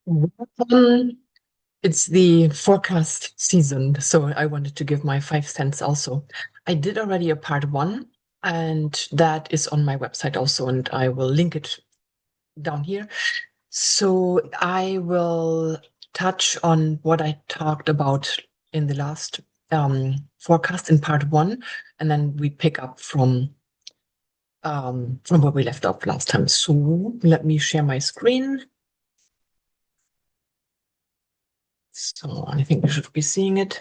Um, it's the forecast season, so I wanted to give my 5 cents also. I did already a part one, and that is on my website also, and I will link it down here. So I will touch on what I talked about in the last forecast in part one, and then we pick up from where we left off last time. So let me share my screen. So I think you should be seeing it.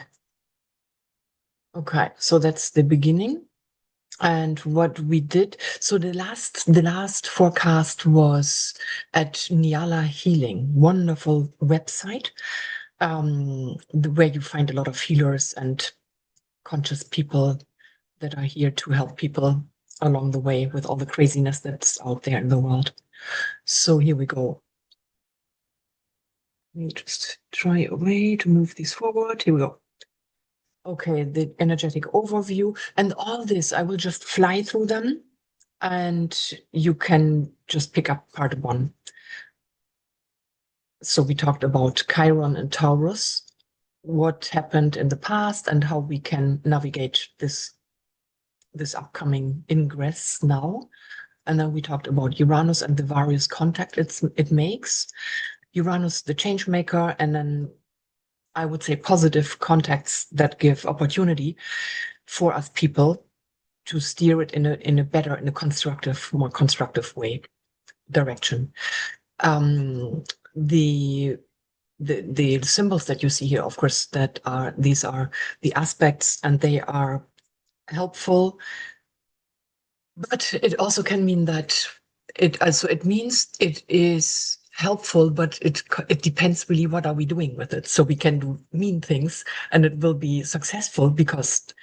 Okay, so that's the beginning. And what we did, so the last forecast was at Nyala Healing, wonderful website, where you find a lot of healers and conscious people that are here to help people along the way with all the craziness that's out there in the world. So here we go. Let me just try a way to move these forward. Here we go. Okay, the energetic overview and all this, I will just fly through them and you can just pick up part one. So we talked about Chiron and Taurus, what happened in the past and how we can navigate this upcoming ingress now. And then we talked about Uranus and the various contact it makes. Uranus, the change maker, and then I would say positive contacts that give opportunity for us people to steer it in a better, in a constructive, more constructive way direction. Um, the the symbols that you see here, of course, these are the aspects, and they are helpful. But it also can mean that it means it is helpful, but it depends really what are we doing with it. So we can do mean things, and it will be successful because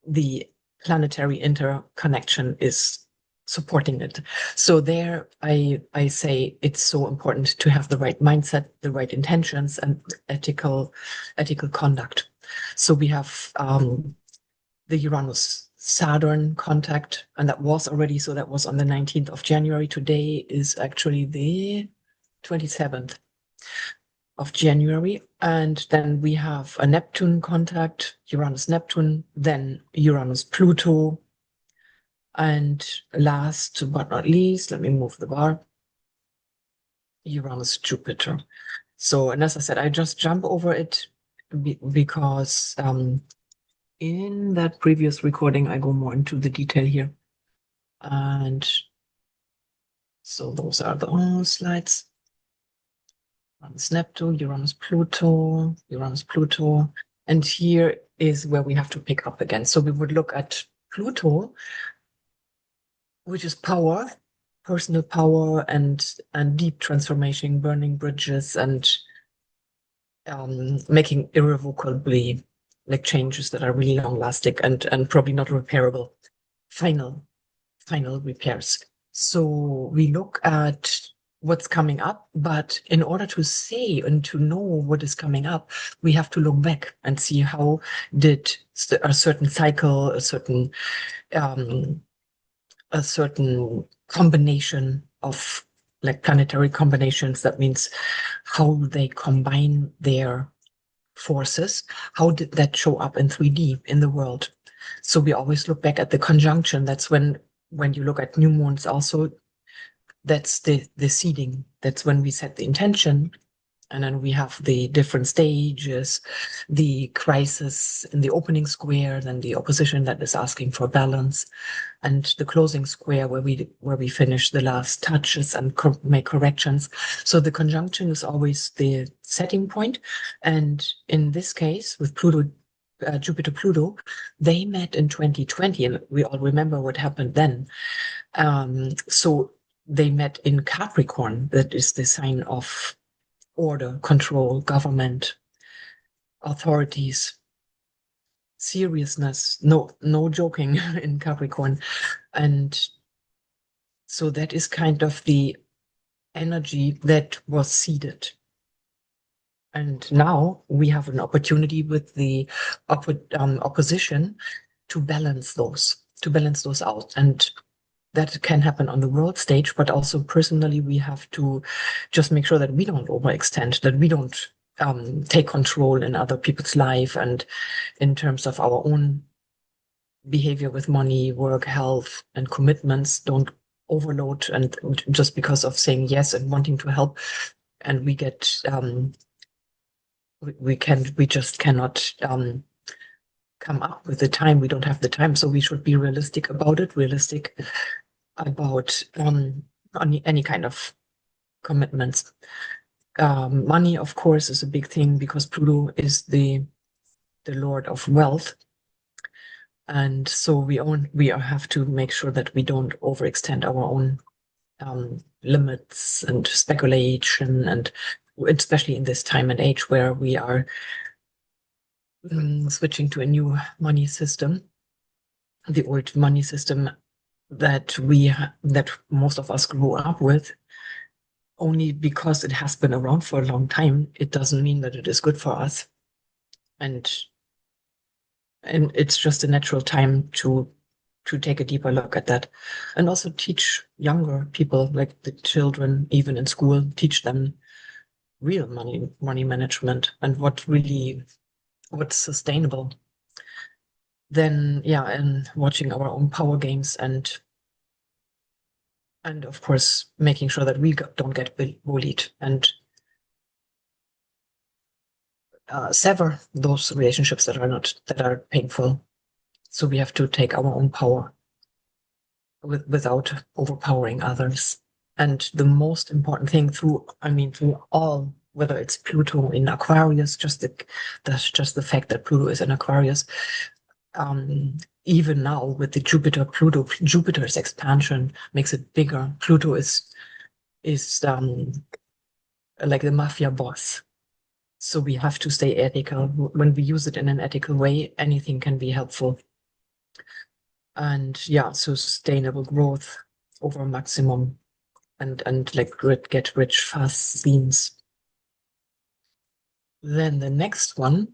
the planetary interconnection is supporting it. So there, I say it's so important to have the right mindset, the right intentions, and ethical conduct. So we have the Uranus Saturn contact, and that was already, so that was on the 19th of January. Today is actually the 27th of January. And then we have a Neptune contact, Uranus-Neptune, then Uranus-Pluto. And last but not least, let me move the bar, Uranus-Jupiter. So, and as I said, I just jump over it because in that previous recording, I go more into the detail here. And so those are the slides. Uranus-Neptune, Uranus-Pluto, Uranus-Pluto. And here is where we have to pick up again. So we would look at Pluto, which is power, personal power, and deep transformation, burning bridges, and making irrevocably like changes that are really long lasting and probably not repairable. Final repairs. So we look at what's coming up, but in order to say and to know what is coming up, we have to look back and see how did a certain cycle, a certain combination of like planetary combinations. That means how they combine their forces. How did that show up in 3D in the world? So we always look back at the conjunction. That's when you look at new moons also, that's the seeding. That's when we set the intention. And then we have the different stages, the crisis in the opening square, then the opposition that is asking for balance, and the closing square where we finish the last touches and make corrections. So the conjunction is always the setting point. And in this case, with Pluto, Jupiter-Pluto, they met in 2020, and we all remember what happened then. So they met in Capricorn, that is the sign of order, control, government, authorities, seriousness, no joking in Capricorn. And so that is kind of the energy that was seeded. And now we have an opportunity with the opposition to balance those out. And that can happen on the world stage, but also personally, we have to just make sure that we don't overextend, that we don't take control in other people's life and in terms of our own behavior with money, work, health, and commitments. Don't overload, and just because of saying yes and wanting to help, and we get we just cannot come up with the time. We don't have the time, so we should be realistic about it. Realistic about any kind of commitments. Money, of course, is a big thing because Pluto is the lord of wealth, and so we have to make sure that we don't overextend our own limits and speculation, and especially in this time and age where we are switching to a new money system, the old money system that most of us grew up with. Only because it has been around for a long time, it doesn't mean that it is good for us. And it's just a natural time to take a deeper look at that, and also teach younger people, like the children, even in school, teach them real money management and what's sustainable. Then, yeah, and watching our own power games and of course making sure that we don't get bullied and sever those relationships that are painful. So we have to take our own power without overpowering others. And the most important thing through all, whether it's Pluto in Aquarius, that's just the fact that Pluto is in Aquarius. Even now with the Jupiter-Pluto, Jupiter's expansion makes it bigger. Pluto is like the mafia boss. So we have to stay ethical. When we use it in an ethical way, anything can be helpful. And yeah, sustainable growth over maximum and like get rich fast themes. Then the next one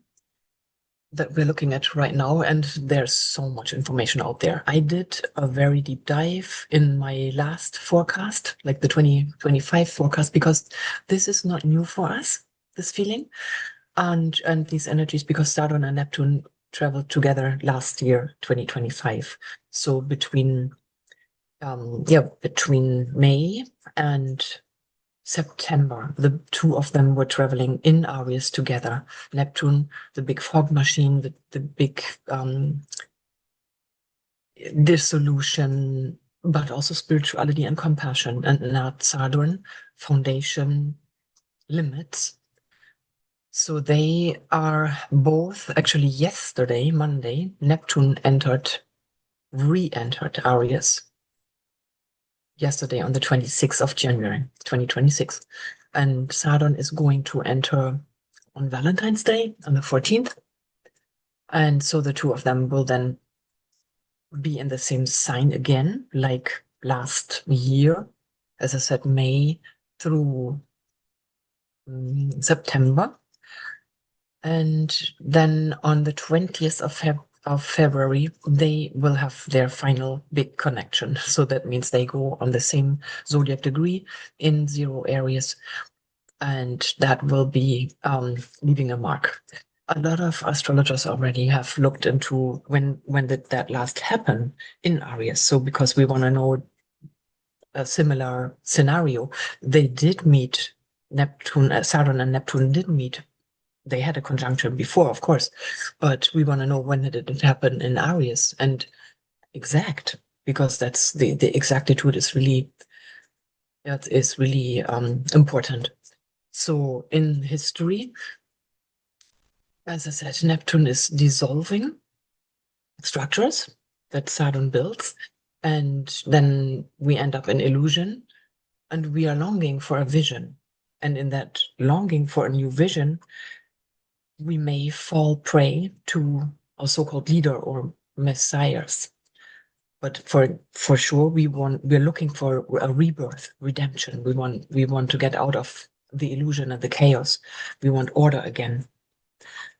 that we're looking at right now, and there's so much information out there. I did a very deep dive in my last forecast, like the 2025 forecast, because this is not new for us, this feeling and these energies, because Saturn and Neptune traveled together last year, 2025. So between May and September, the two of them were traveling in Aries together. Neptune, the big fog machine, the big dissolution, but also spirituality and compassion. And now Saturn, foundation, limits. So they are both actually yesterday, Monday, Neptune re-entered Aries. Yesterday on the 26th of January, 2026. And Saturn is going to enter on Valentine's Day on the 14th. And so the two of them will then be in the same sign again, like last year. As I said, May through September. And then on the 20th of February, they will have their final big connection. So that means they go on the same zodiac degree in 0 Aries, and that will be leaving a mark. A lot of astrologers already have looked into when did that last happen in Aries. So because we want to know a similar scenario, they did meet Neptune, Saturn and Neptune did meet. They had a conjunction before, of course, but we want to know when did it happen in Aries, and exact, because that's the exactitude is really important. So in history, as I said, Neptune is dissolving structures that Saturn builds, and then we end up in illusion, and we are longing for a vision. And in that longing for a new vision, we may fall prey to a so-called leader or messiahs. But for sure, we're looking for a rebirth, redemption. We want to get out of the illusion and the chaos. We want order again,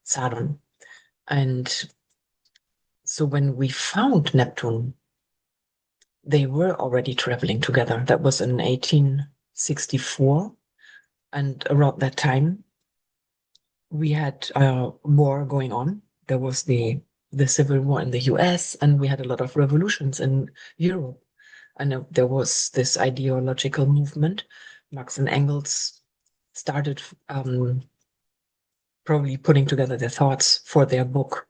Saturn. And so when we found Neptune they were already traveling together. That was in 1864. And around that time, we had a war going on. There was the Civil War in the US, and we had a lot of revolutions in Europe. And there was this ideological movement. Marx and Engels started probably putting together their thoughts for their book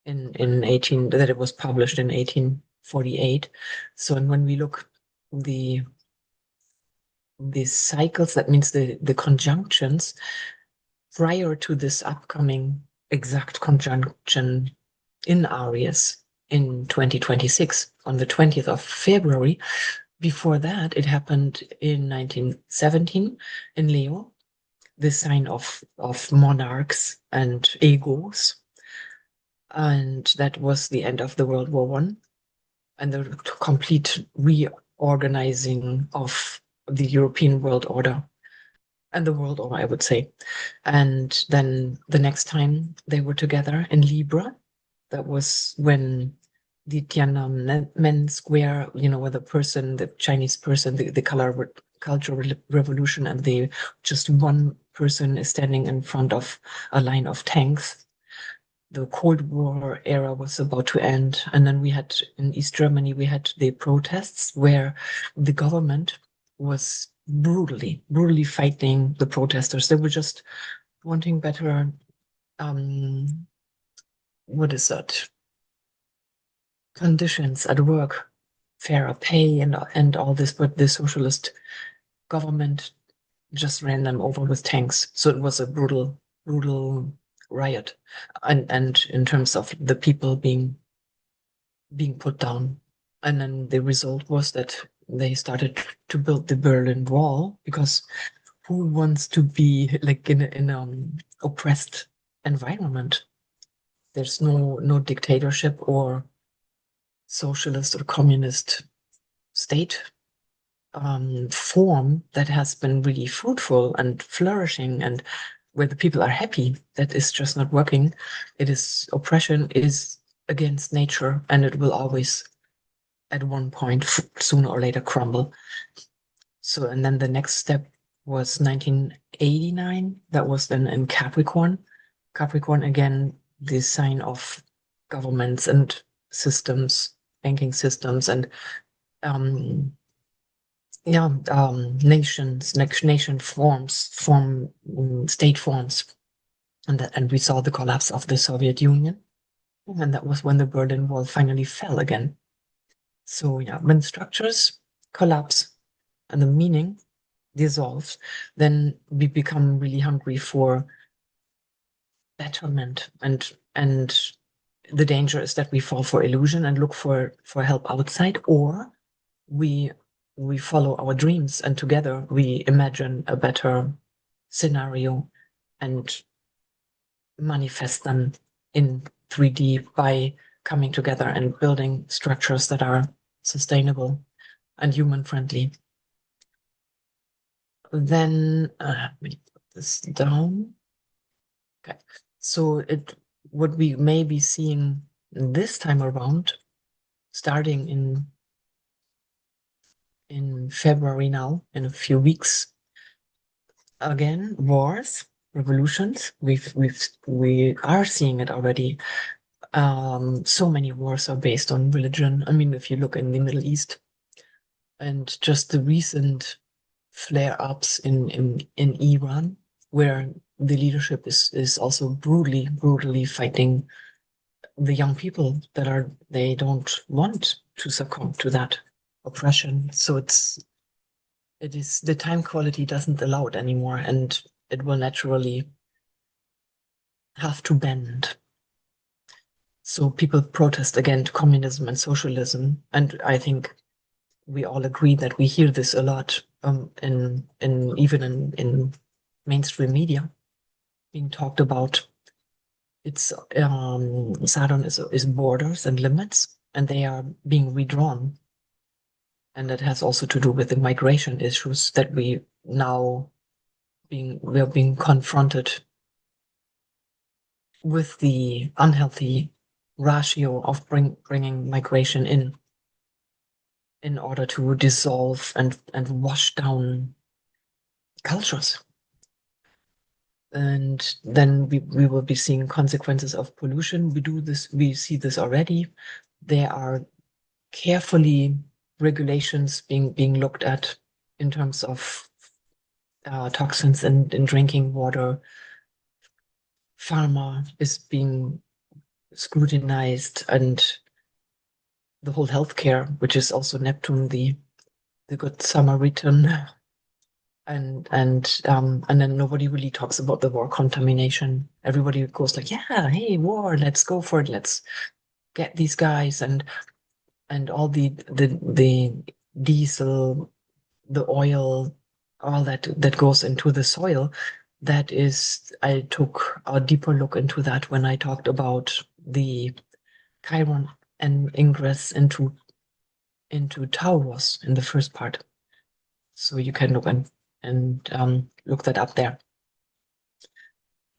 in 18 that it was published in 1848. So, and when we look the cycles, that means the conjunctions prior to this upcoming exact conjunction in Aries in 2026 on the 20th of February. Before that, it happened in 1917 in Leo, the sign of monarchs and egos. And that was the end of the World War One and the complete reorganizing of the European world order and the world order, I would say. And then the next time they were together in Libra, that was when the Tiananmen Square, where the person, the Chinese person, the cultural revolution, and just one person is standing in front of a line of tanks. The Cold War era was about to end. And then we had in East Germany, we had the protests where the government was brutally fighting the protesters. They were just wanting better, what is that? Conditions at work, fairer pay and all this, but the socialist government just ran them over with tanks. So it was a brutal riot, and in terms of the people being put down. And then the result was that they started to build the Berlin Wall, because who wants to be like in an oppressed environment? There's no dictatorship or socialist or communist state form that has been really fruitful and flourishing and where the people are happy. That is just not working. Oppression is against nature, and it will always at one point sooner or later crumble. So, and then the next step was 1989. That was then in Capricorn. Capricorn, again, the sign of governments and systems, banking systems, and nations, nation forms, state forms, and we saw the collapse of the Soviet Union, and that was when the Berlin Wall finally fell again. So yeah, when structures collapse and the meaning dissolves, then we become really hungry for betterment, and the danger is that we fall for illusion and look for help outside, or we follow our dreams and together we imagine a better scenario and manifest them in 3D by coming together and building structures that are sustainable and human friendly. Then let me put this down. Okay, so what we may be seeing this time around, starting in February now, in a few weeks, again, wars, revolutions. We are seeing it already. So many wars are based on religion. I mean, if you look in the Middle East, and just the recent flare-ups in Iran, where the leadership is also brutally fighting the young people they don't want to succumb to that oppression. So it is the time quality doesn't allow it anymore, and it will naturally have to bend. So people protest against communism and socialism, and I think we all agree that we hear this a lot in mainstream media being talked about. It's Saturn is borders and limits, and they are being redrawn. And that has also to do with the migration issues that we are being confronted with, the unhealthy ratio of bringing migration in. in order to dissolve and wash down cultures. And then we will be seeing consequences of pollution. We see this already. There are carefully regulations being looked at in terms of toxins in drinking water. Pharma is being scrutinized, and the whole healthcare, which is also Neptune, the good Samaritan, and then nobody really talks about the war contamination. Everybody goes like, yeah, hey, war, let's go for it, let's get these guys, and all the diesel, the oil, all that goes into the soil. That is, I took a deeper look into that when I talked about the Chiron and ingress into Taurus in the first part. So you can look and look that up there.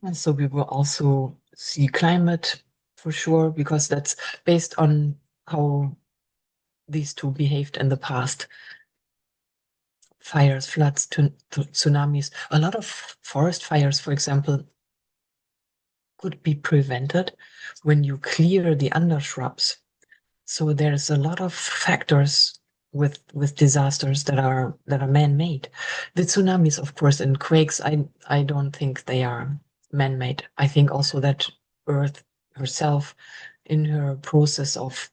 And so we will also see climate for sure, because that's based on how these two behaved in the past. Fires, floods, tsunamis. A lot of forest fires, for example, could be prevented when you clear the undershrubs. So there's a lot of factors with disasters that are man-made. The tsunamis, of course, and quakes, I don't think they are man-made. I think also that Earth herself, in her process of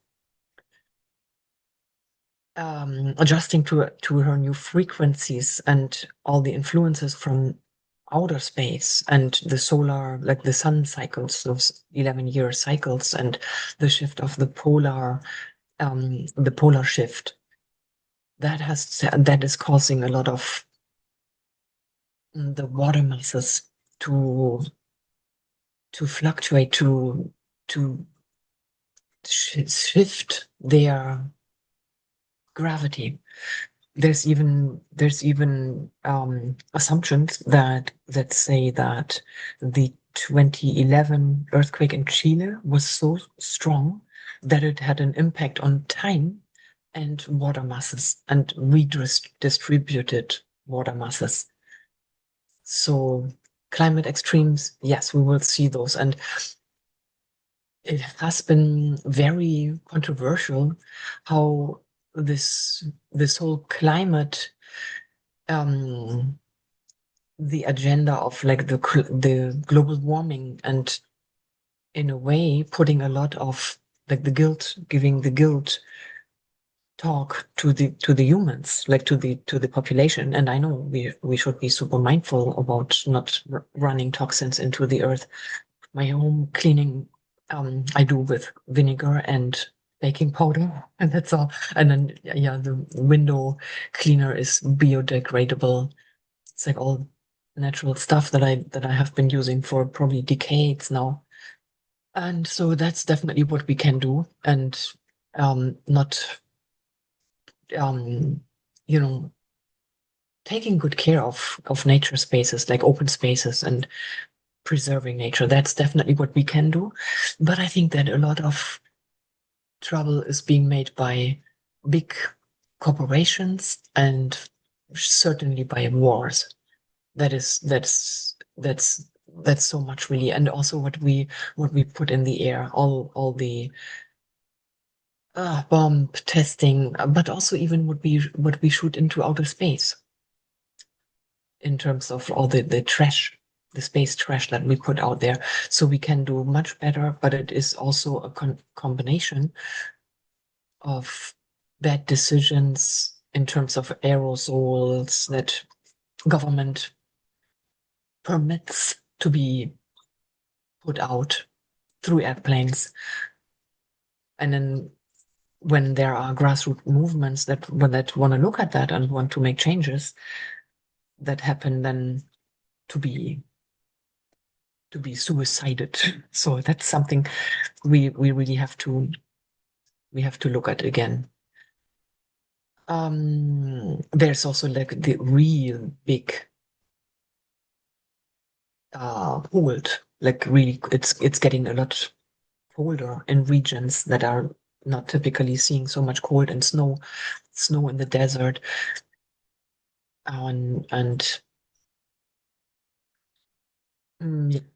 adjusting to her new frequencies and all the influences from outer space and the solar, like the sun cycles, those 11-year cycles, and the shift of the polar shift, that is causing a lot of the water masses to fluctuate, to shift their gravity. There's even assumptions that say that the 2011 earthquake in Chile was so strong that it had an impact on time and water masses and redistributed water masses. So climate extremes, yes, we will see those. And it has been very controversial how this whole climate, the agenda of like the global warming, and in a way putting a lot of like giving the guilt talk to the humans, like to the population. And I know we should be super mindful about not running toxins into the earth. My home cleaning, I do with vinegar and baking powder, and that's all. And then yeah, the window cleaner is biodegradable. It's like all natural stuff that I have been using for probably decades now. And so that's definitely what we can do, and not you know, taking good care of nature spaces, like open spaces, and preserving nature. That's definitely what we can do. But I think that a lot of trouble is being made by big corporations, and certainly by wars. That's so much, really. And also what we put in the air, all the bomb testing, but also even what we shoot into outer space, in terms of all the trash, the space trash that we put out there. So we can do much better, but it is also a combination of bad decisions in terms of aerosols that government permits to be put out through airplanes. And then when there are grassroots movements that want to look at that and want to make changes, that happen then to be suicided. So that's something we really have to look at again. There's also like the real big cold, like really it's getting a lot colder in regions that are not typically seeing so much cold and snow. snow in the desert. And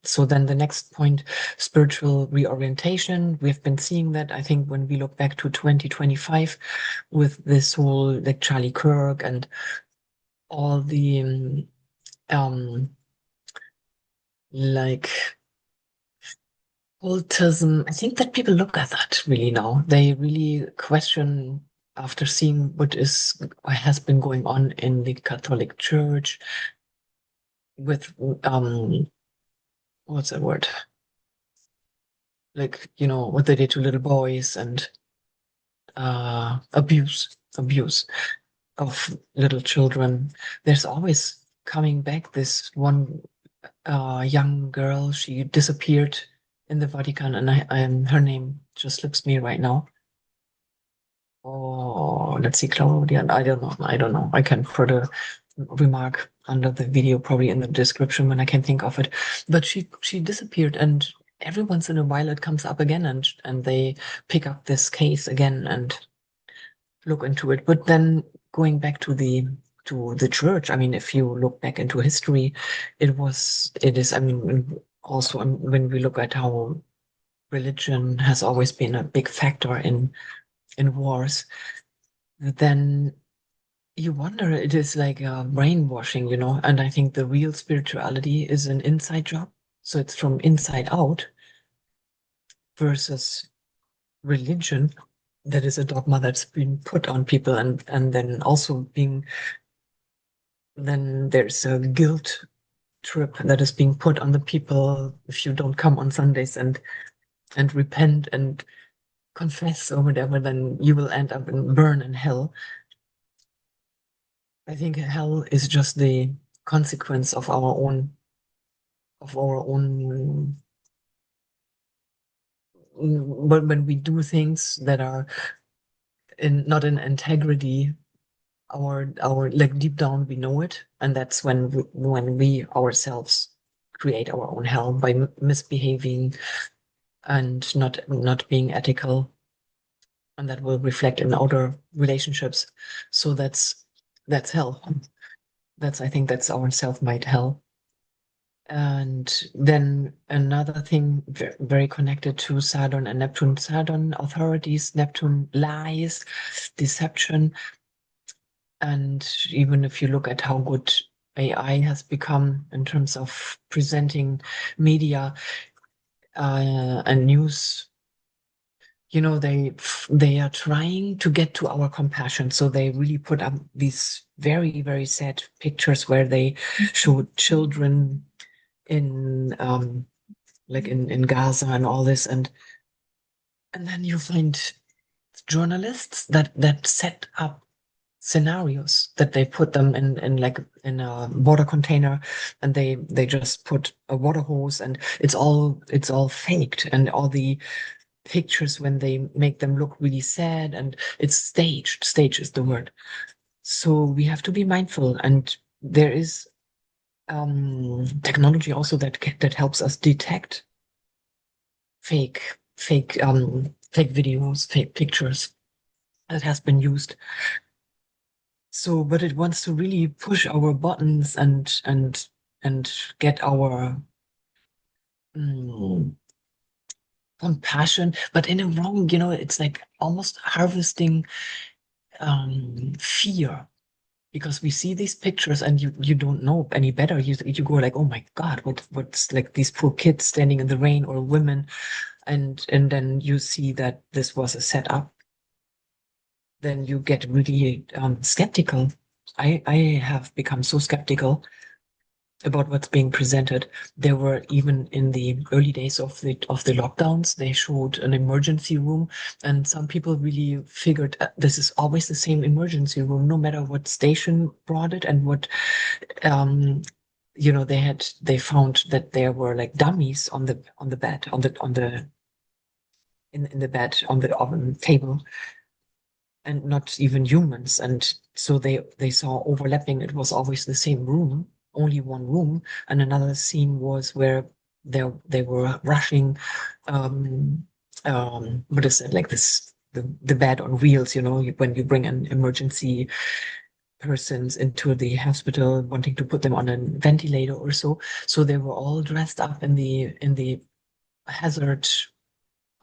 so then the next point, spiritual reorientation. We've been seeing that, I think, when we look back to 2025 with this whole like Charlie Kirk and all the like autism. I think that people look at that really now. They really question after seeing what has been going on in the Catholic Church with what's that word? Like, what they did to little boys and abuse of little children. There's always coming back this one young girl. She disappeared in the Vatican, and her name just slips me right now. Oh, let's see, Claudia. I don't know. I don't know. I can put a remark under the video, probably in the description when I can think of it. But she disappeared, and every once in a while it comes up again, and they pick up this case again and look into it. But then going back to the church, I mean, if you look back into history, it is. I mean, also when we look at how religion has always been a big factor in wars, then you wonder, it is like brainwashing, and I think the real spirituality is an inside job. So it's from inside out versus religion that is a dogma that's been put on people, and then also then there's a guilt trip that is being put on the people if you don't come on Sundays and repent and confess or whatever, then you will end up and burn in hell. I think hell is just the consequence of our own when we do things that are not in integrity. Our like deep down we know it, and that's when we ourselves create our own hell by misbehaving and not being ethical, and that will reflect in outer relationships. So that's hell. I think that's our self-made hell. And then another thing very connected to Saturn and Neptune. Saturn, authorities; Neptune, lies, deception. And even if you look at how good AI has become in terms of presenting media and news, they are trying to get to our compassion. So they really put up these very, very sad pictures where they show children in like in Gaza and all this, and then you find journalists that set up scenarios, that they put them in like in a water container, and they just put a water hose, and it's all faked, and all the pictures when they make them look really sad, and it's staged. Stage is the word. So we have to be mindful, and there is technology also that helps us detect fake videos, fake pictures that has been used. So, but it wants to really push our buttons and get our mm, compassion, but in a wrong, it's like almost harvesting fear, because we see these pictures and you don't know any better. You go like, oh my God, what's like these poor kids standing in the rain, or women, and then you see that this was a setup. Then you get really skeptical. I have become so skeptical about what's being presented. There were, even in the early days of the lockdowns, they showed an emergency room, and some people really figured this is always the same emergency room, no matter what station brought it, and what they found that there were like dummies on the bed, in the bed, on the table, and not even humans. And so they saw overlapping. It was always the same room, only one room. And another scene was where they were rushing what is it, like this the bed on wheels, when you bring an emergency persons into the hospital, wanting to put them on a ventilator or so. So they were all dressed up in the hazard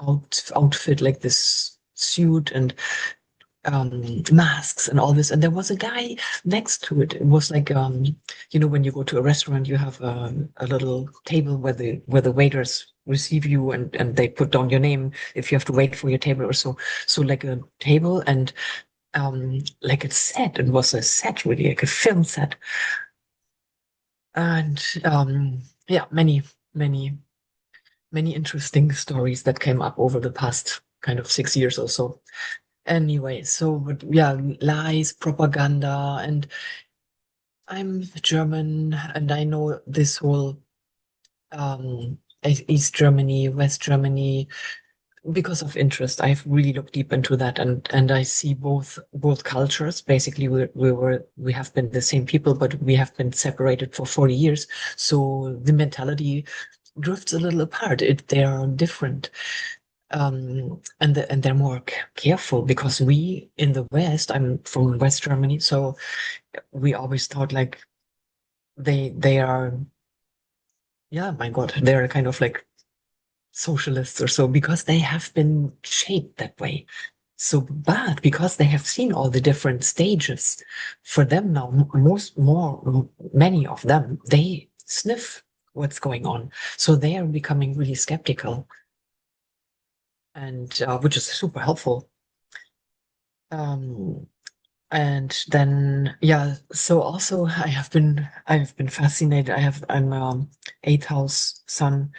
outfit, like this suit and masks and all this. And there was a guy next to it. It was like when you go to a restaurant, you have a little table where the waiters receive you and they put down your name if you have to wait for your table or so. So like a table and like a set. It was a set, really, like a film set. And yeah, many interesting stories that came up over the past kind of 6 years or so. Anyway, so but yeah, lies, propaganda, and I'm German, and I know this whole East Germany, West Germany, because of interest. I've really looked deep into that, and I see both cultures. Basically, we have been the same people, but we have been separated for 40 years. So the mentality drifts a little apart. They are different. And they're more careful because we in the West, I'm from West Germany, so we always thought like they are, yeah, my God, they're kind of like socialists or so because they have been shaped that way. So, but because they have seen all the different stages, for them now, many of them, they sniff what's going on. So they are becoming really skeptical, and which is super helpful. Um, and then yeah, so also I've been fascinated. I'm eighth house sun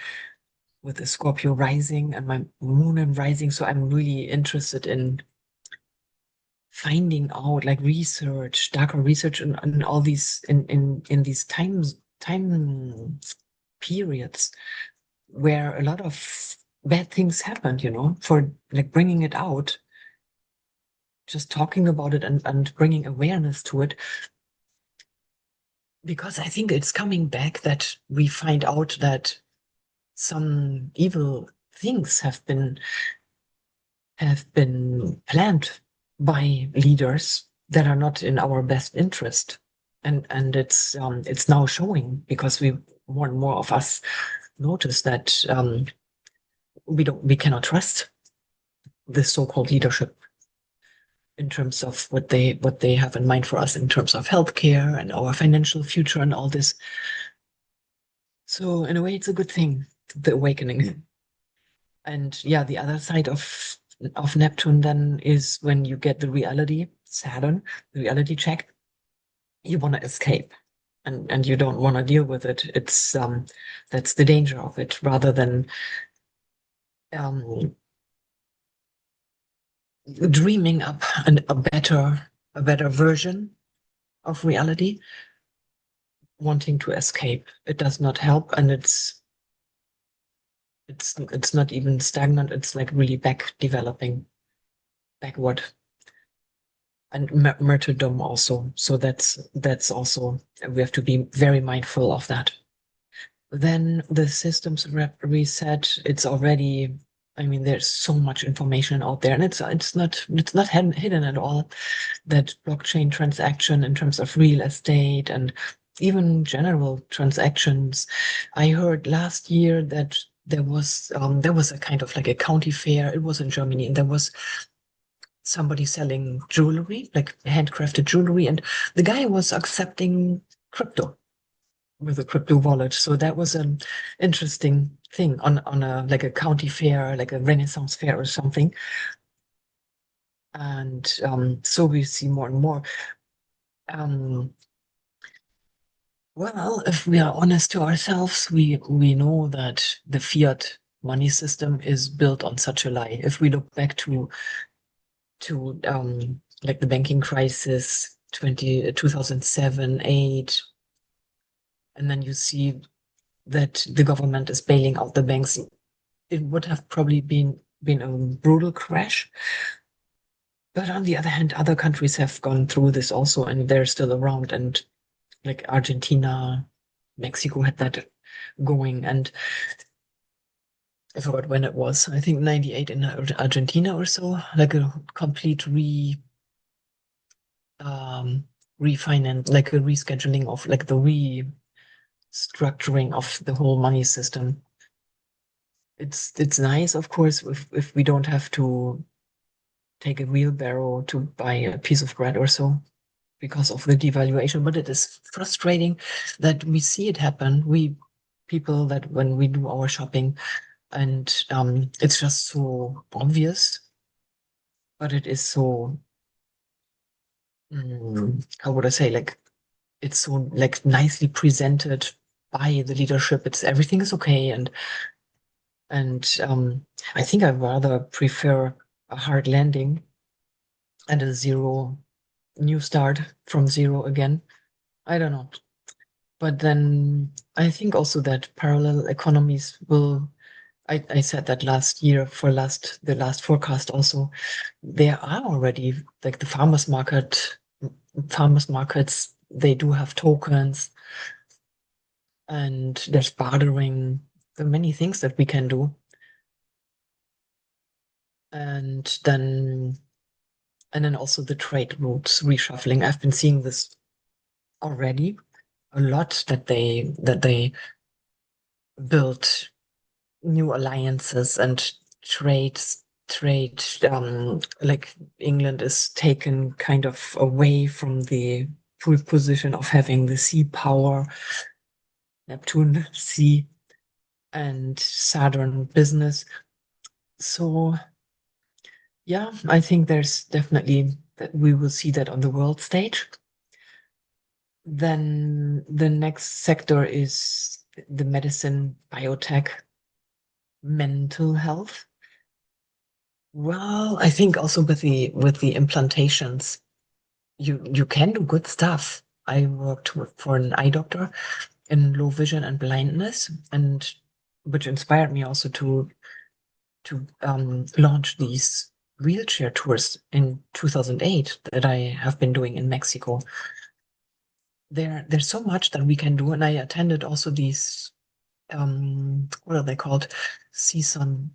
with the Scorpio rising and my moon and rising. So I'm really interested in finding out like research, darker research and all these in these time periods where a lot of bad things happened, for like bringing it out, just talking about it and bringing awareness to it. Because I think it's coming back that we find out that some evil things have been planned by leaders that are not in our best interest, and it's now showing because more and more of us notice that we cannot trust this so-called leadership in terms of what they have in mind for us in terms of healthcare and our financial future and all this. So in a way, it's a good thing, the awakening. And yeah, the other side of Neptune then is when you get the reality, Saturn, the reality check, you want to escape. And you don't want to deal with it. It's that's the danger of it, rather than um dreaming up a better version of reality, wanting to escape. It does not help, and it's not even stagnant. It's like really back developing, backward. And martyrdom also. So that's also, we have to be very mindful of that. Then the systems reset. It's already. I mean, there's so much information out there, and it's not hidden at all. That blockchain transaction in terms of real estate and even general transactions. I heard last year that there was a kind of like a county fair. It was in Germany, and there was somebody selling jewelry, like handcrafted jewelry, and the guy was accepting crypto with a crypto wallet. So that was an interesting thing on a like a county fair, like a Renaissance fair or something. And so we see more and more. Um, well, if we are honest to ourselves, we know that the fiat money system is built on such a lie. If we look back to like the banking crisis 2007, 8, and then you see that the government is bailing out the banks, it would have probably been a brutal crash. But on the other hand, other countries have gone through this also, and they're still around. And like Argentina, Mexico had that going, and I forgot when it was. I think 98 in Argentina or so, like a complete refinance, like a rescheduling of like the restructuring of the whole money system. It's nice, of course, if we don't have to take a wheelbarrow to buy a piece of bread or so because of the devaluation, but it is frustrating that we see it happen. We people that when we do our shopping and it's just so obvious, but it is so how would I say, like it's so like nicely presented by the leadership. It's everything is okay, and I think I rather prefer a hard landing and a zero new start from zero again. I don't know. But then I think also that parallel economies will, I said that last year for the last forecast also, there are already like the farmers markets, they do have tokens and there's bartering, there are many things that we can do. And then also the trade routes reshuffling. I've been seeing this already a lot that they build new alliances and trade like England is taken kind of away from the full position of having the sea power, Neptune sea and Saturn business. So yeah, I think there's definitely that we will see that on the world stage. Then the next sector is the medicine, biotech, mental health. Well, I think also with the implantations, you can do good stuff. I worked for an eye doctor in low vision and blindness, and which inspired me also to launch these wheelchair tours in 2008 that I have been doing in Mexico. There's so much that we can do, and I attended also these what are they called? CSUN,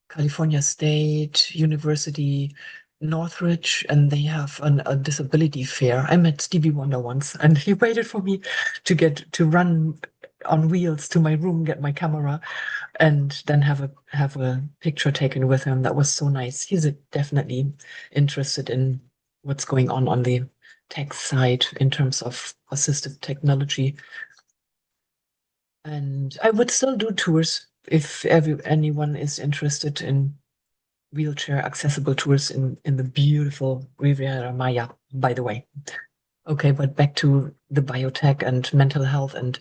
California State University, Northridge, and they have a disability fair. I met Stevie Wonder once, and he waited for me to get to run on wheels to my room, get my camera, and then have a picture taken with him. That was so nice. He's definitely interested in what's going on the tech side in terms of assistive technology. And I would still do tours if anyone is interested in wheelchair accessible tours in the beautiful Riviera Maya, by the way. Okay, but back to the biotech and mental health and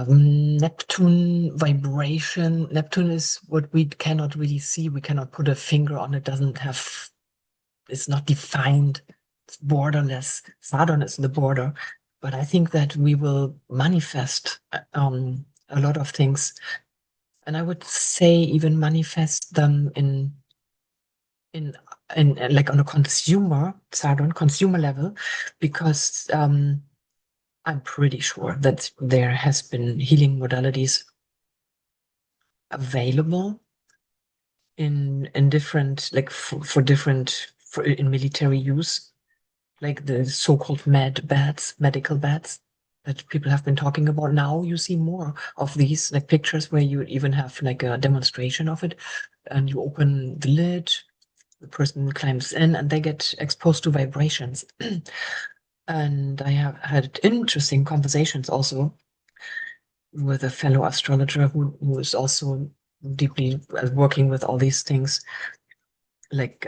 Neptune vibration. Neptune is what we cannot really see. We cannot put a finger on it. Doesn't have. It's not defined. It's borderless. Saturn is the border, but I think that we will manifest a lot of things, and I would say even manifest them in in like on a Saturn consumer level, because I'm pretty sure that there has been healing modalities available in different like for different for in military use, like the so-called medical beds that people have been talking about. Now you see more of these like pictures where you even have like a demonstration of it, and you open the lid, the person climbs in, and they get exposed to vibrations. And I have had interesting conversations also with a fellow astrologer who is also deeply working with all these things, like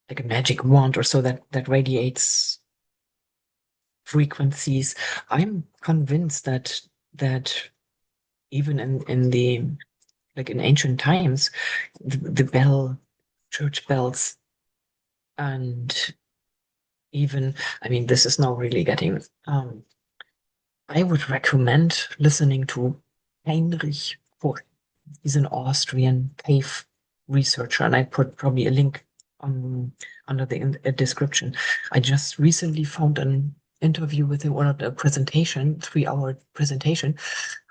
like a magic wand or so that radiates frequencies. I'm convinced that even in the like in ancient times, the church bells, and even I mean this is now really getting I would recommend listening to Heinrich Vogt. He's an Austrian cave researcher, and I put probably a link on under the description. I just recently found interview with him, or not a presentation, 3-hour presentation.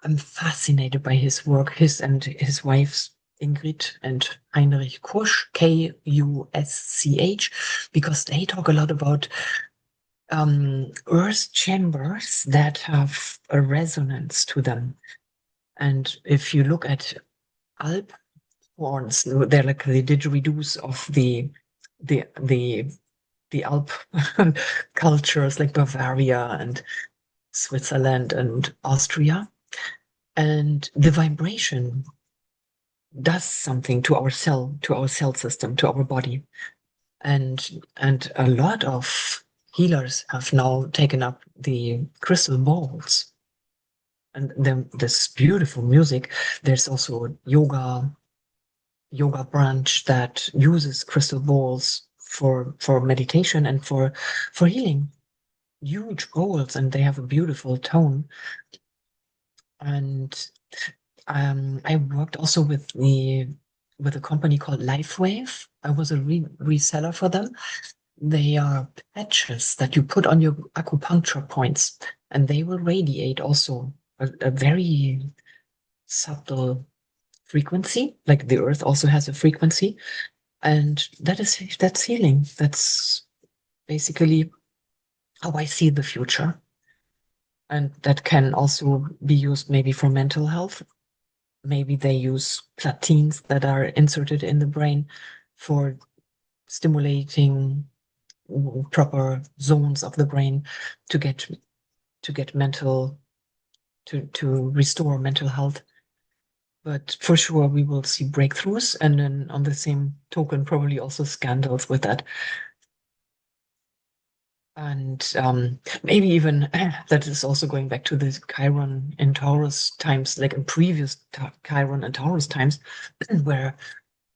I'm fascinated by his work, his and his wife's Ingrid and Heinrich Kusch, Kusch, because they talk a lot about earth chambers that have a resonance to them. And if you look at Alp horns, they're like the didgeridoos of the Alp cultures, like Bavaria and Switzerland and Austria. And the vibration does something to our cell system, to our body. And a lot of healers have now taken up the crystal balls. And then this beautiful music. There's also a yoga branch that uses crystal balls for meditation and for healing. Huge bowls, and they have a beautiful tone. And I worked also with a company called LifeWave. I was a reseller for them. They are patches that you put on your acupuncture points, and they will radiate also a very subtle frequency. Like the earth also has a frequency, and that's healing. That's basically how I see the future. And that can also be used maybe for mental health. Maybe they use platines that are inserted in the brain for stimulating proper zones of the brain to get mental, to restore mental health. But for sure, we will see breakthroughs, and then on the same token, probably also scandals with that. And maybe even that is also going back to the Chiron and Taurus times, like in previous Chiron and Taurus times, where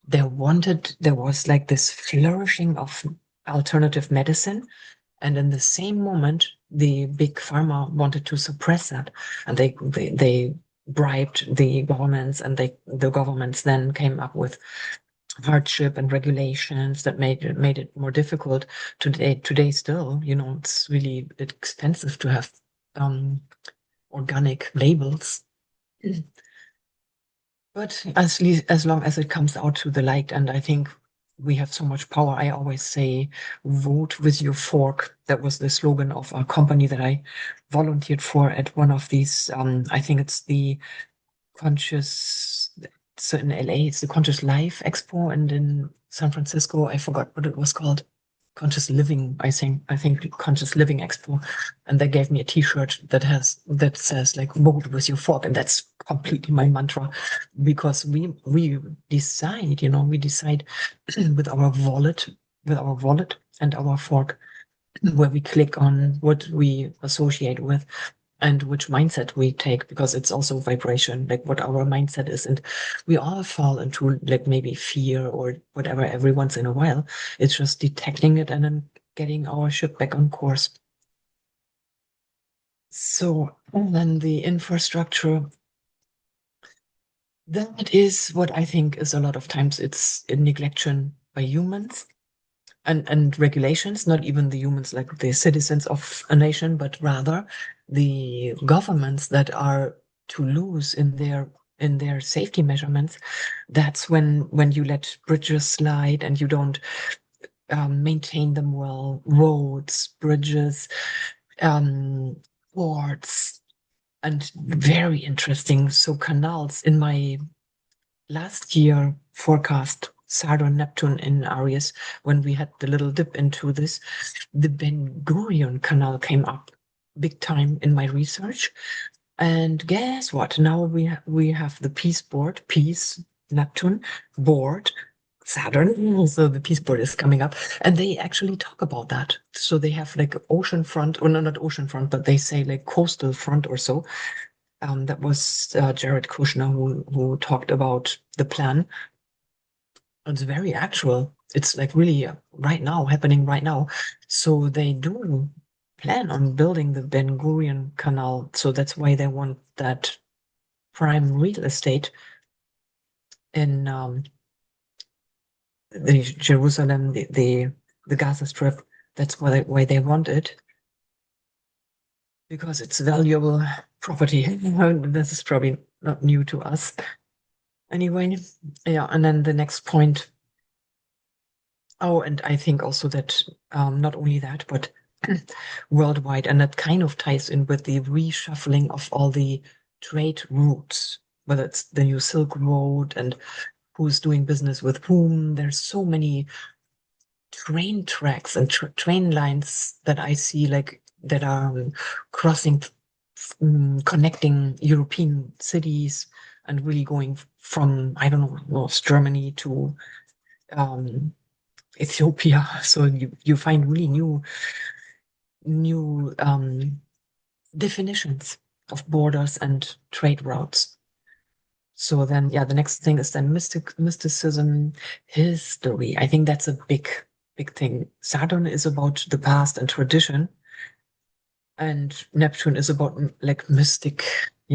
there was like this flourishing of alternative medicine. And in the same moment, the big pharma wanted to suppress that. And they bribed the governments, and the governments then came up with hardship and regulations that made it more difficult. Today still, it's really expensive to have organic labels. But as long as it comes out to the light, and I think we have so much power. I always say, vote with your fork. That was the slogan of a company that I volunteered for at one of these. I think it's the Conscious. So in LA, it's the Conscious Life Expo, and in San Francisco, I forgot what it was called. Conscious Living, I think Conscious Living Expo. And they gave me a T-shirt that says like vote with your fork, and that's completely my mantra, because we decide, we decide with our wallet and our fork, where we click on what we associate with and which mindset we take, because it's also vibration, like what our mindset is. And we all fall into like maybe fear or whatever every once in a while. It's just detecting it and then getting our ship back on course. So, and then the infrastructure, that is what I think is a lot of times it's a neglection by humans. And regulations, not even the humans, like the citizens of a nation, but rather the governments that are to lose in their safety measurements. That's when you let bridges slide and you don't maintain them well. Roads, bridges, ports, and very interesting. So canals. In my last year forecast, Saturn-Neptune in Aries, when we had the little dip into this, the Ben Gurion Canal came up big time in my research. And guess what? Now we have the Peace Neptune board, Saturn. So the Peace board is coming up, and they actually talk about that. So they have like ocean front, or no, not ocean front, but they say like coastal front or so. That was Jared Kushner who talked about the plan. It's very actual. It's like really right now, happening right now. So they do plan on building the Ben Gurion Canal. So that's why they want that prime real estate in the Jerusalem, the Gaza Strip. That's why they want it. because it's valuable property. This is probably not new to us. Anyway, yeah, and then the next point. Oh, and I think also that not only that, but worldwide, and that kind of ties in with the reshuffling of all the trade routes, whether it's the new Silk Road and who's doing business with whom. There's so many train tracks and train lines that I see, like that are crossing, connecting European cities and really going from, I don't know, North Germany to Ethiopia. So you find really new definitions of borders and trade routes. So then, yeah, the next thing is then mysticism, history. I think that's a big thing. Saturn is about the past and tradition, and Neptune is about like mystic,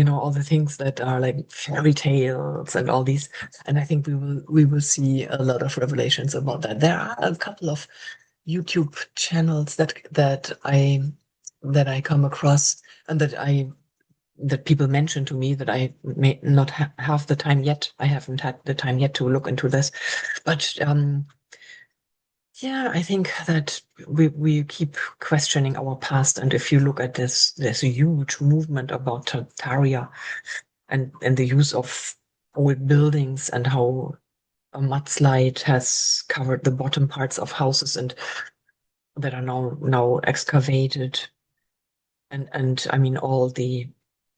all the things that are like fairy tales and all these. And I think we will see a lot of revelations about that. There are a couple of YouTube channels that I come across and that people mention to me that I may not have the time yet. I haven't had the time yet to look into this, but yeah, I think that we keep questioning our past, and if you look at this, there's a huge movement about Tartaria and the use of old buildings and how a mudslide has covered the bottom parts of houses and that are now excavated, and I mean all the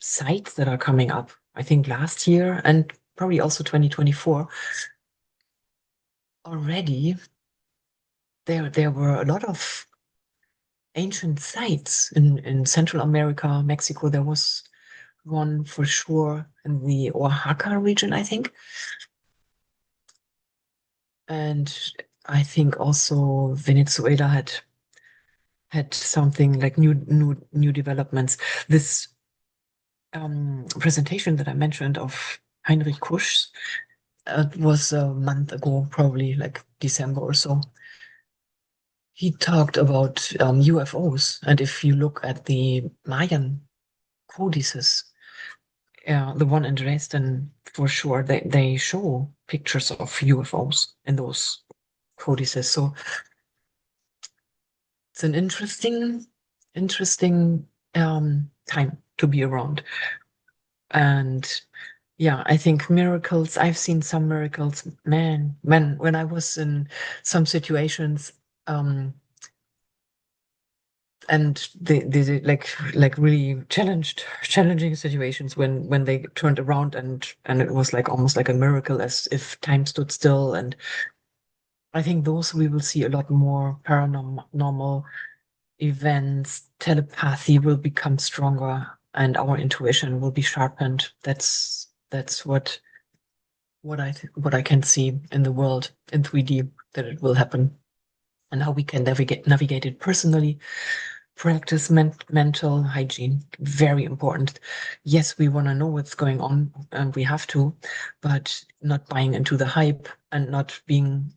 sites that are coming up. I think last year and probably also 2024 already there were a lot of ancient sites in Central America, Mexico. There was one for sure in the Oaxaca region, I think. And I think also Venezuela had something like new developments. This presentation that I mentioned of Heinrich Kusch was a month ago, probably like December or so. He talked about UFOs, and if you look at the Mayan codices, the one in Dresden for sure, they show pictures of UFOs in those codices. So it's an interesting time to be around. And yeah, I think miracles. I've seen some miracles. Man, when I was in some situations, and the like really challenging situations when they turned around and it was like almost like a miracle, as if time stood still. And I think those we will see a lot more paranormal events. Telepathy will become stronger and our intuition will be sharpened. That's what I can see in the world in 3D, that it will happen, and how we can navigate it personally. Practice mental hygiene, very important. Yes, we want to know what's going on, and we have to, but not buying into the hype and not being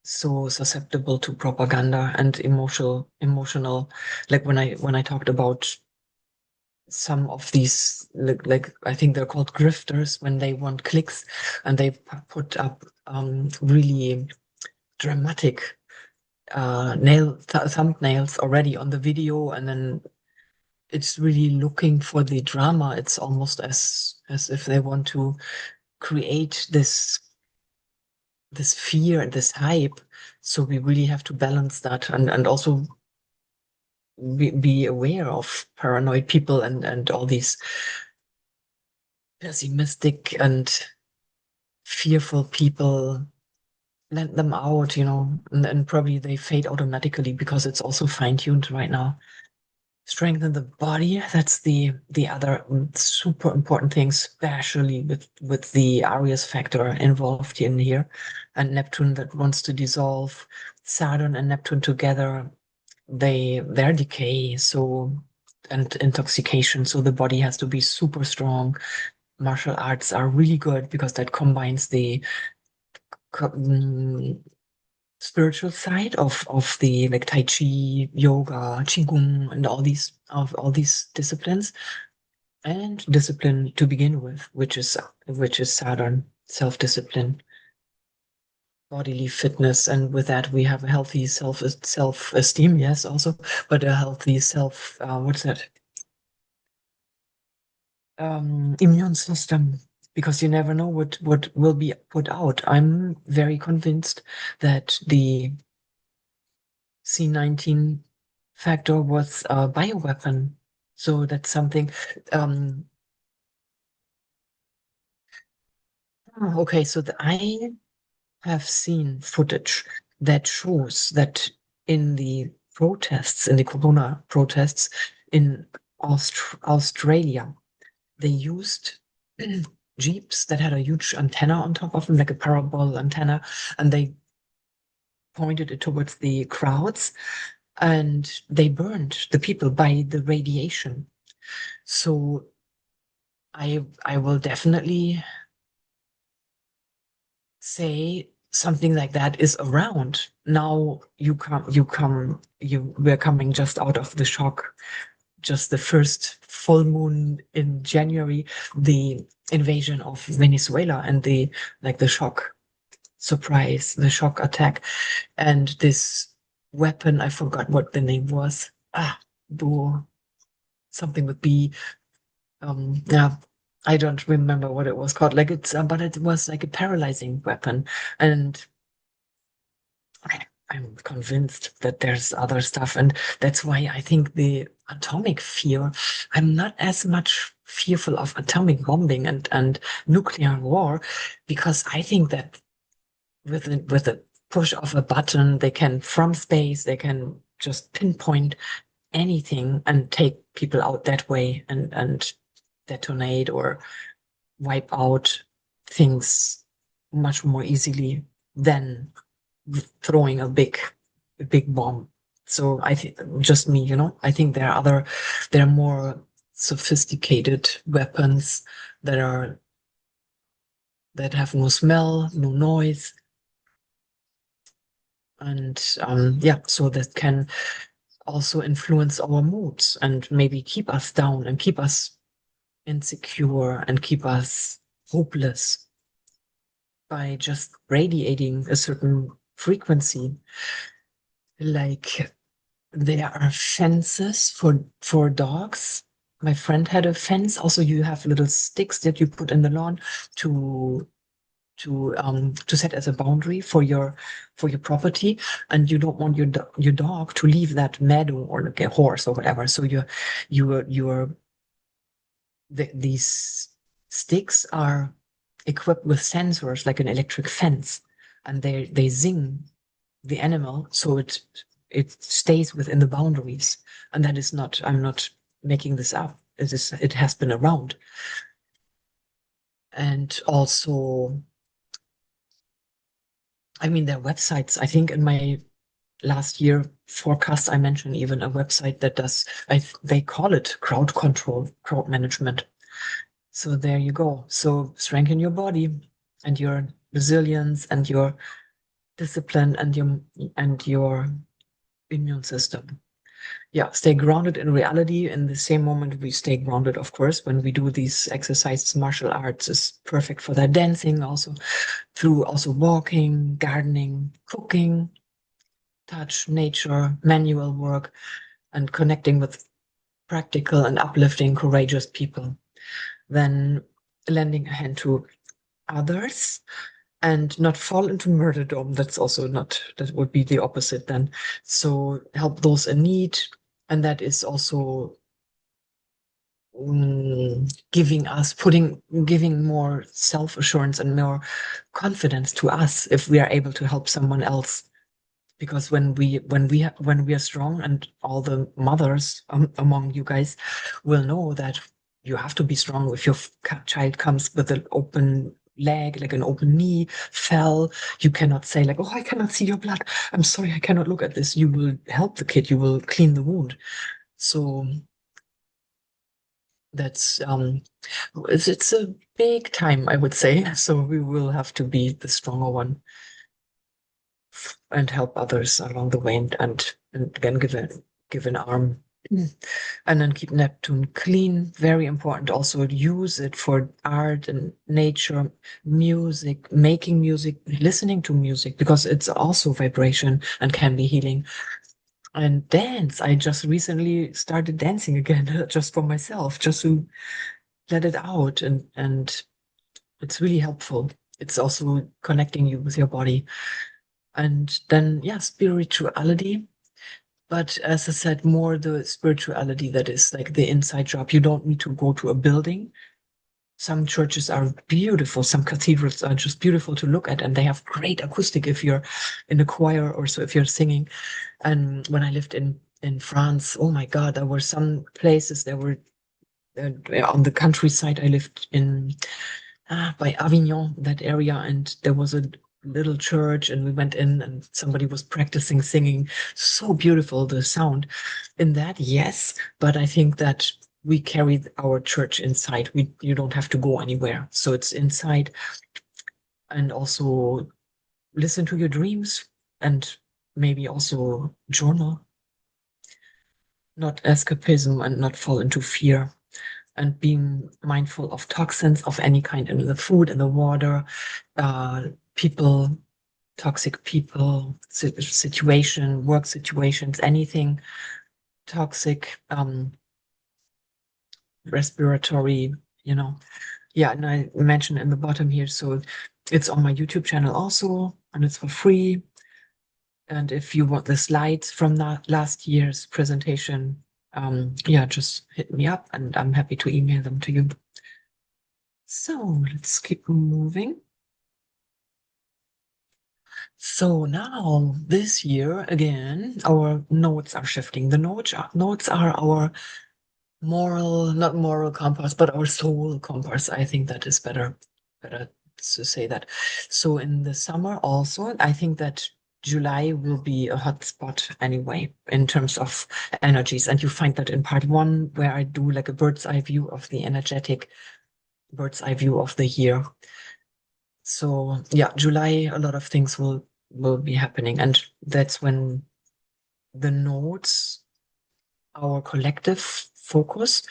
so susceptible to propaganda and emotional. Like when I talked about some of these, like I think they're called grifters, when they want clicks and they put up really dramatic thumbnails already on the video, and then it's really looking for the drama. It's almost as if they want to create this fear and this hype. So we really have to balance that, and also be aware of paranoid people and all these pessimistic and fearful people. Let them out, and probably they fade automatically because it's also fine-tuned right now. Strengthen the body. That's the other super important thing, especially with the Aries factor involved in here, and Neptune that wants to dissolve. Saturn and Neptune together, their decay, so, and intoxication. So the body has to be super strong. Martial arts are really good because that combines the spiritual side of the like Tai Chi, yoga, Qigong, and all these disciplines, and discipline to begin with, which is Saturn, self-discipline, bodily fitness, and with that we have a healthy self-esteem, yes, also, but a healthy what's that? Immune system, because you never know what will be put out. I'm very convinced that the C19 factor was a bioweapon. So that's something. Um, okay, so I have seen footage that shows that in the protests, in the Corona protests in Australia, they used jeeps that had a huge antenna on top of them, like a parabol antenna, and they pointed it towards the crowds, and they burned the people by the radiation. So I will definitely say something like that is around. Now we're coming just out of the shock, just the first full moon in January, the invasion of Venezuela, and the shock surprise, the shock attack, and this weapon, I forgot what the name was. Do something with B. Yeah, I don't remember what it was called. Like but it was like a paralyzing weapon, and I'm convinced that there's other stuff, and that's why I think the atomic fear. I'm not as much fearful of atomic bombing and nuclear war, because I think that with a push of a button, they can from space they can just pinpoint anything and take people out that way, and detonate or wipe out things much more easily than throwing a big bomb. So I think, just me, I think there are more sophisticated weapons that have no smell, no noise, and yeah, so that can also influence our moods and maybe keep us down and keep us insecure and keep us hopeless by just radiating a certain frequency. Like, there are fences for dogs. My friend had a fence. Also, you have little sticks that you put in the lawn to to set as a boundary for your property, and you don't want your dog to leave that meadow or like a horse or whatever. So these sticks are equipped with sensors like an electric fence, and they zing the animal so it stays within the boundaries. And that is not, I'm not making this up. It has been around. And also, I mean, there are websites. I think in my last year forecast, I mentioned even a website that they call it crowd control, crowd management. So there you go. So strengthen your body and your resilience and your discipline and your immune system. Yeah, stay grounded in reality. In the same moment, we stay grounded, of course, when we do these exercises. Martial arts is perfect for that. Dancing also, through also walking, gardening, cooking, touch, nature, manual work, and connecting with practical and uplifting, courageous people. Then lending a hand to others and not fall into murderdom. That's also not, that would be the opposite then. So help those in need. And that is also giving more self-assurance and more confidence to us if we are able to help someone else. Because when we are strong, and all the mothers among you guys will know that you have to be strong. If your child comes with an open leg, like an open knee, fell, you cannot say like, oh, I cannot see your blood, I'm sorry, I cannot look at this. You will help the kid, you will clean the wound. So that's it's a big time, I would say. So we will have to be the stronger one and help others along the way, and again give an arm. And then keep Neptune clean, very important. Also use it for art and nature, music, making music, listening to music, because it's also vibration and can be healing. And dance. I just recently started dancing again, just for myself, just to let it out, and it's really helpful. It's also connecting you with your body. And then, yeah, spirituality. But as I said, more the spirituality that is like the inside job. You don't need to go to a building. Some churches are beautiful. Some cathedrals are just beautiful to look at, and they have great acoustic if you're in a choir or so if you're singing. And when I lived in France, oh my God, there were some places that were on the countryside. I lived in by Avignon, that area, and there was a little church, and we went in, and somebody was practicing singing. So beautiful, the sound in that, yes, but I think that we carry our church inside. You don't have to go anywhere, so it's inside. And also listen to your dreams, and maybe also journal, not escapism, and not fall into fear, and being mindful of toxins of any kind in the food, in the water, people, toxic people, situation, work situations, anything toxic, respiratory, Yeah, and I mentioned in the bottom here, so it's on my YouTube channel also, and it's for free. And if you want the slides from that last year's presentation, yeah, just hit me up and I'm happy to email them to you. So let's keep moving. So now this year again, our nodes are shifting. The nodes are our moral, not moral compass, but our soul compass. I think that is better to say that. So in the summer also, I think that July will be a hot spot anyway in terms of energies. And you find that in part 1, where I do like a bird's eye view of the energetic bird's eye view of the year. So yeah, July, a lot of things will be happening, and that's when the nodes, our collective focus,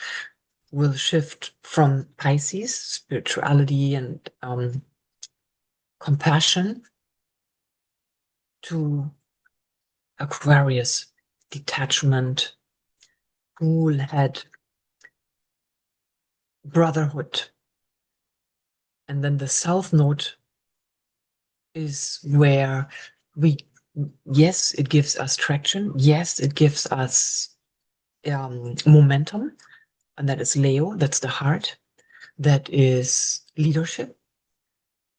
will shift from Pisces, spirituality and compassion, to Aquarius, detachment, cool head, brotherhood. And then the South Node is where yes, it gives us traction. Yes, it gives us momentum. And that is Leo, that's the heart. That is leadership.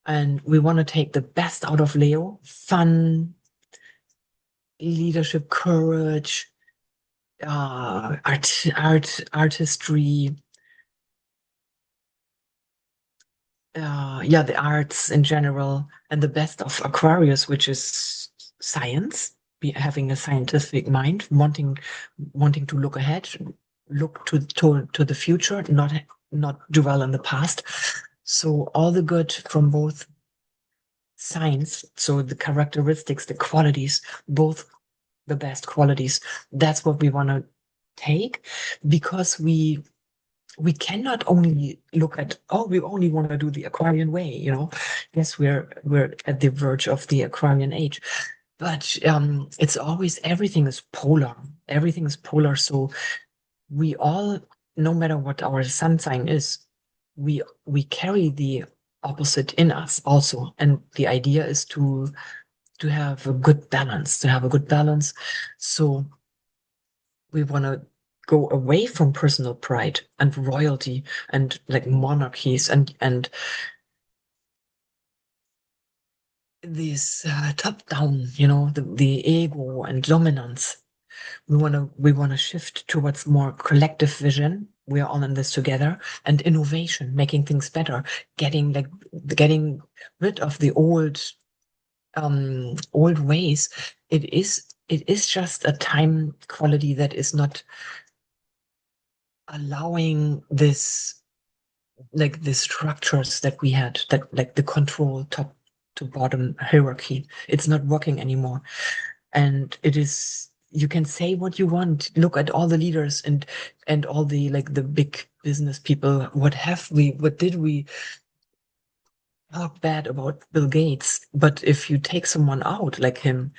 And we want to take the best out of Leo, fun, leadership, courage, artistry, yeah, the arts in general, and the best of Aquarius, which is science, having a scientific mind, wanting to look ahead, look to the future, not dwell in the past. So all the good from both signs, so the characteristics, the qualities, both the best qualities, that's what we want to take, because we cannot only look at, oh, we only want to do the Aquarian way, Yes, we're at the verge of the Aquarian age, but it's always, everything is polar. Everything is polar. So we all, no matter what our sun sign is, we carry the opposite in us also. And the idea is to have a good balance, So we want to go away from personal pride and royalty and like monarchies and this top down, the ego and dominance. We want to shift towards more collective vision. We are all in this together, and innovation, making things better, getting rid of the old ways. It is just a time quality that is not allowing this, like the structures that we had, that like the control, to bottom hierarchy. It's not working anymore. And it is, you can say what you want. Look at all the leaders and all the like the big business people. What did we talk bad about Bill Gates? But if you take someone out like him,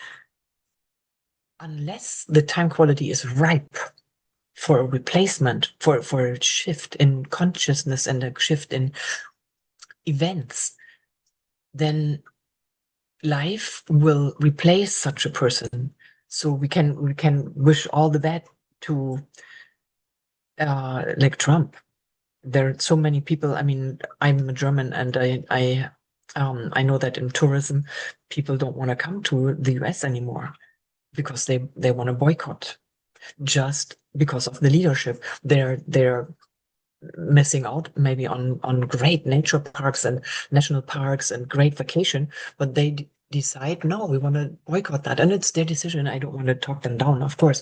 unless the time quality is ripe for a replacement, for a shift in consciousness and a shift in events, then life will replace such a person. So we can wish all the bad to like Trump. There are so many people. I mean, I'm a German, and I know that in tourism, people don't want to come to the US anymore because they want to boycott just because of the leadership. They're missing out maybe on great nature parks and national parks and great vacation, but they decide, no, we want to boycott that, and it's their decision. I don't want to talk them down, of course,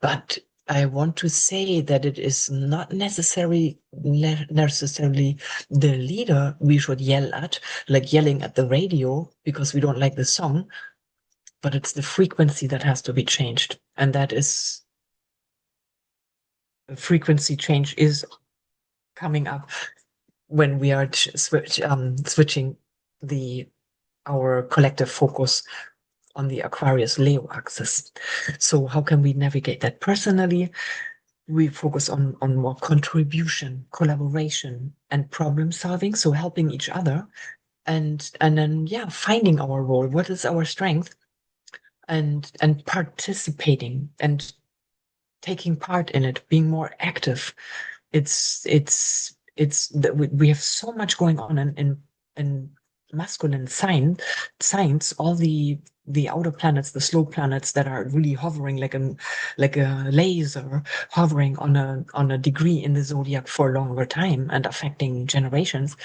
but I want to say that it is not necessarily the leader we should yell at, like yelling at the radio because we don't like the song, but it's the frequency that has to be changed, and that is frequency change is coming up when we are switching our collective focus on the Aquarius Leo axis. So how can we navigate that? Personally, we focus on more contribution, collaboration, and problem solving. So helping each other, and then finding our role. What is our strength? And participating and taking part in it, being more active. It's that we have so much going on in masculine signs, all the outer planets, the slow planets that are really hovering like a laser hovering on a degree in the zodiac for a longer time and affecting generations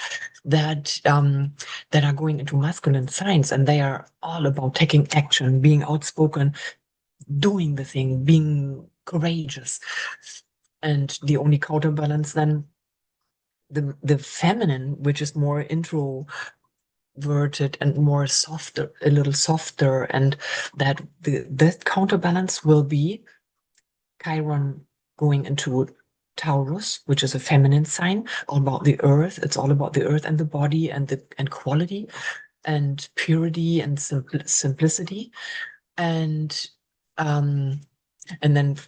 that are going into masculine signs, and they are all about taking action, being outspoken, doing the thing, being courageous. And the only counterbalance then, the feminine, which is more introverted and more softer, a little softer, and that counterbalance will be Chiron going into Taurus, which is a feminine sign, all about the earth. It's all about the earth and the body and quality and purity and simplicity. And then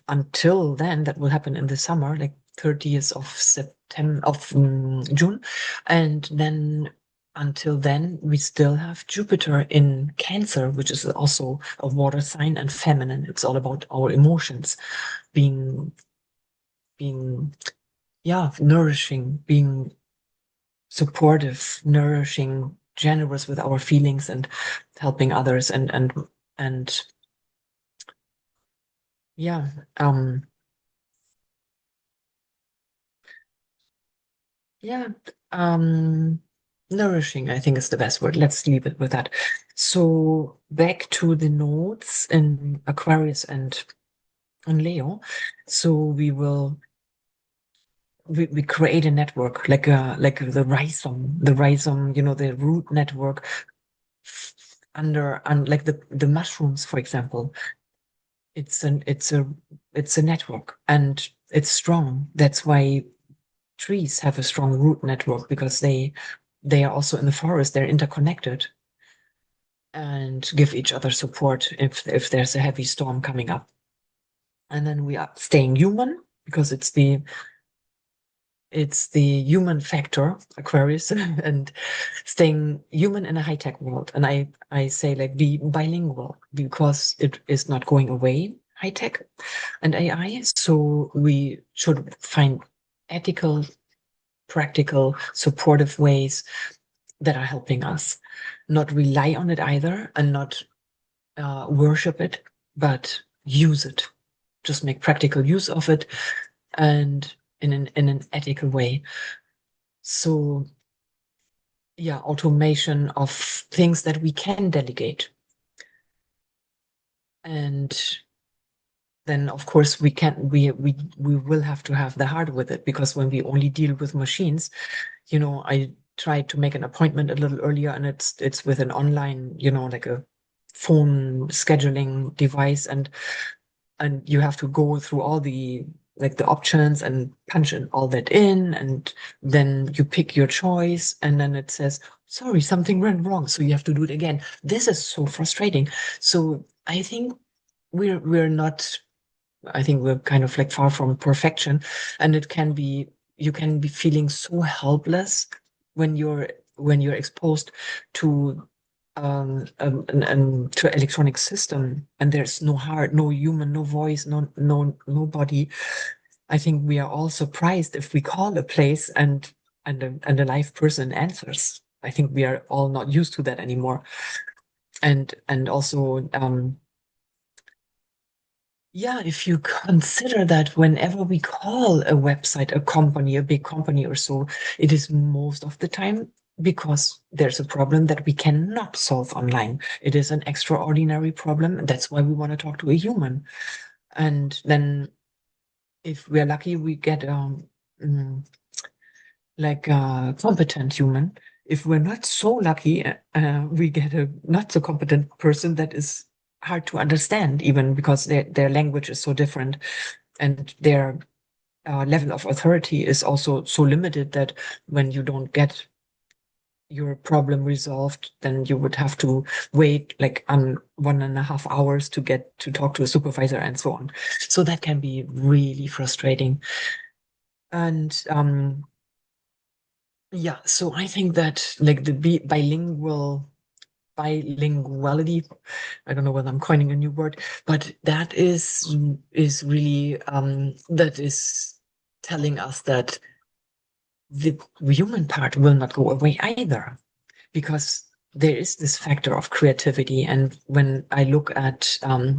until then, that will happen in the summer, like 30th of September of June, and then until then we still have Jupiter in Cancer, which is also a water sign and feminine. It's all about our emotions, being nourishing, being supportive, nourishing, generous with our feelings and helping others and yeah, yeah, nourishing, I think is the best word. Let's leave it with that. So back to the nodes in Aquarius and Leo. So we create a network like the rhizome, the root network under and like the mushrooms, for example. It's a network, and it's strong. That's why trees have a strong root network, because they are also in the forest. They're interconnected and give each other support if there's a heavy storm coming up. And then we are staying human, because it's the human factor, Aquarius, and staying human in a high-tech world. And I say, like, be bilingual, because it is not going away, high tech and AI. So we should find ethical, practical, supportive ways that are helping us. Not rely on it either, and not worship it, but use it. Just make practical use of it, and in an ethical way. So yeah, automation of things that we can delegate. And then of course we will have to have the heart with it, because when we only deal with machines, try to make an appointment a little earlier, and it's with an online, like a phone scheduling device, and you have to go through all the options and punch in all that in, and then you pick your choice, and then it says, sorry, something went wrong, so you have to do it again. This is so frustrating. So I think we're not, I think we're kind of like far from perfection, and you can be feeling so helpless when you're exposed to to electronic system, and there's no heart, no human, no voice, nobody. I think we are all surprised if we call a place and a live person answers. I think we are all not used to that anymore. And also, yeah, if you consider that whenever we call a website, a company, a big company or so, it is most of the time because there's a problem that we cannot solve online. It is an extraordinary problem, and that's why we want to talk to a human. And then if we're lucky, we get mm, like a competent human. If we're not so lucky, we get a not so competent person that is hard to understand, even because their language is so different, and their level of authority is also so limited that when you don't get your problem resolved, then you would have to wait like 1.5 hours to get to talk to a supervisor and so on. So that can be really frustrating. And yeah, so I think that like the bilinguality, I don't know whether I'm coining a new word, but that is really that is telling us that the human part will not go away either, because there is this factor of creativity. And when I look at I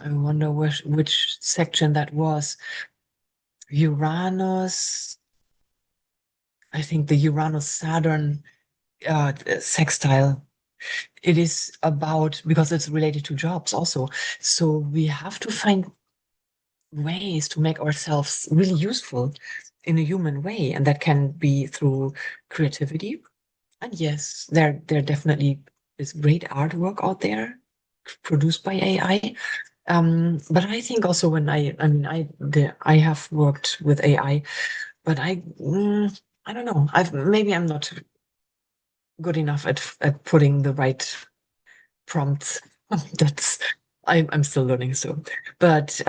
wonder which section that was, Uranus, I think the Uranus-Saturn sextile. It is about, because it's related to jobs also. So we have to find ways to make ourselves really useful in a human way. And that can be through creativity. And yes, there definitely is great artwork out there produced by AI. But I think also I have worked with AI, but I don't know. Maybe I'm not good enough at putting the right prompts. That's I'm still learning, so. But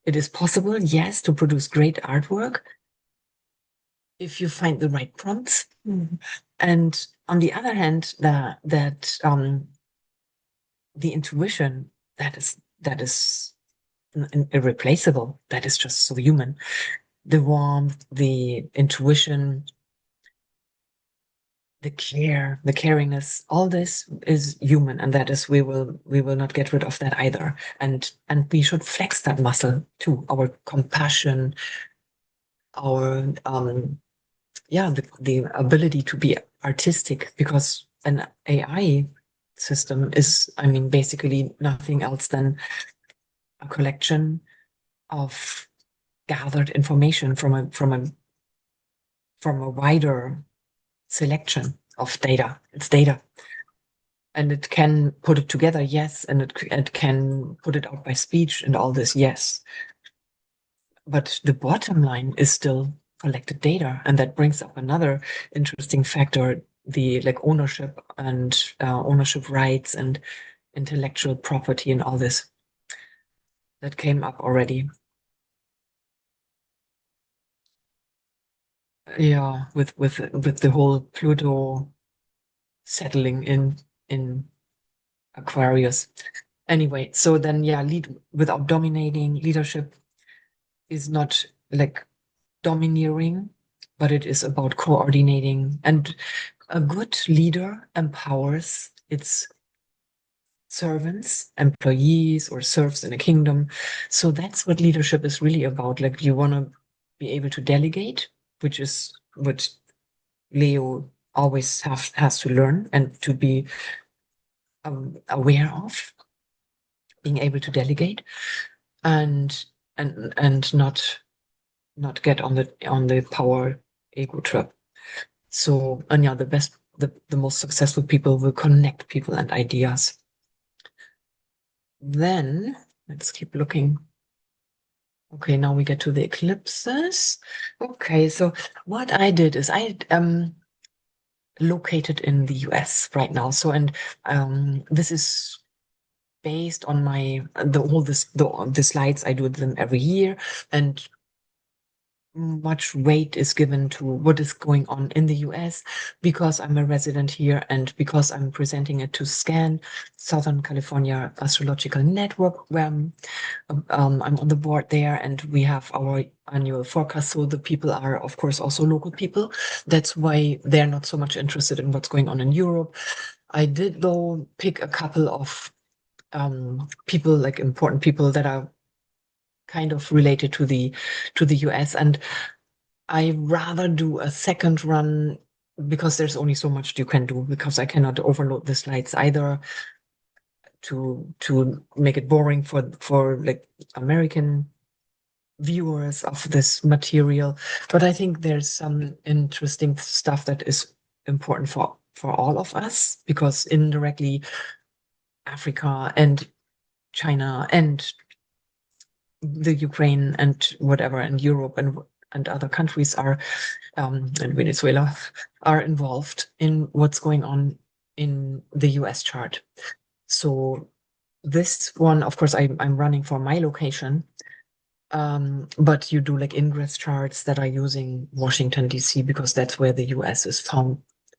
it is possible, yes, to produce great artwork if you find the right prompts. And on the other hand, that the intuition that is irreplaceable, that is just so human. The warmth, the intuition, the care, the caringness, all this is human, and that is, we will not get rid of that either. And we should flex that muscle too, our compassion, our the ability to be artistic, because an AI system is, I mean, basically nothing else than a collection of gathered information from a wider selection of data. It's data. And it can put it together, yes, and it can put it out by speech and all this, yes. But the bottom line is still collected data, and that brings up another interesting factor: the like ownership and ownership rights and intellectual property and all this that came up already. Yeah, with the whole Pluto settling in Aquarius. Anyway, so then yeah, lead without dominating. Leadership is not like domineering, but it is about coordinating. And a good leader empowers its servants, employees, or serfs in a kingdom. So that's what leadership is really about. Like, you want to be able to delegate, which is what Leo always has to learn and to be aware of, being able to delegate, and not get on the power ego trip. So, and yeah, the most successful people will connect people and ideas. Then let's keep looking. Okay, now we get to the eclipses. Okay, so what I did is I located in the US right now. So, and this is based on my the slides. I do them every year, and much weight is given to what is going on in the US because I'm a resident here and because I'm presenting it to SCAN, Southern California Astrological Network, where I'm on the board there, and we have our annual forecast. So the people are, of course, also local people. That's why they're not so much interested in what's going on in Europe. I did, though, pick a couple of people, like important people that are kind of related to the US, and I rather do a second run because there's only so much you can do, because I cannot overload the slides either to make it boring for like American viewers of this material. But I think there's some interesting stuff that is important for all of us, because indirectly Africa and China and the Ukraine and whatever, and Europe and other countries are and Venezuela are involved in what's going on in the US chart. So this one, of course, I'm running for my location, but you do like ingress charts that are using Washington, D.C., because that's where the US is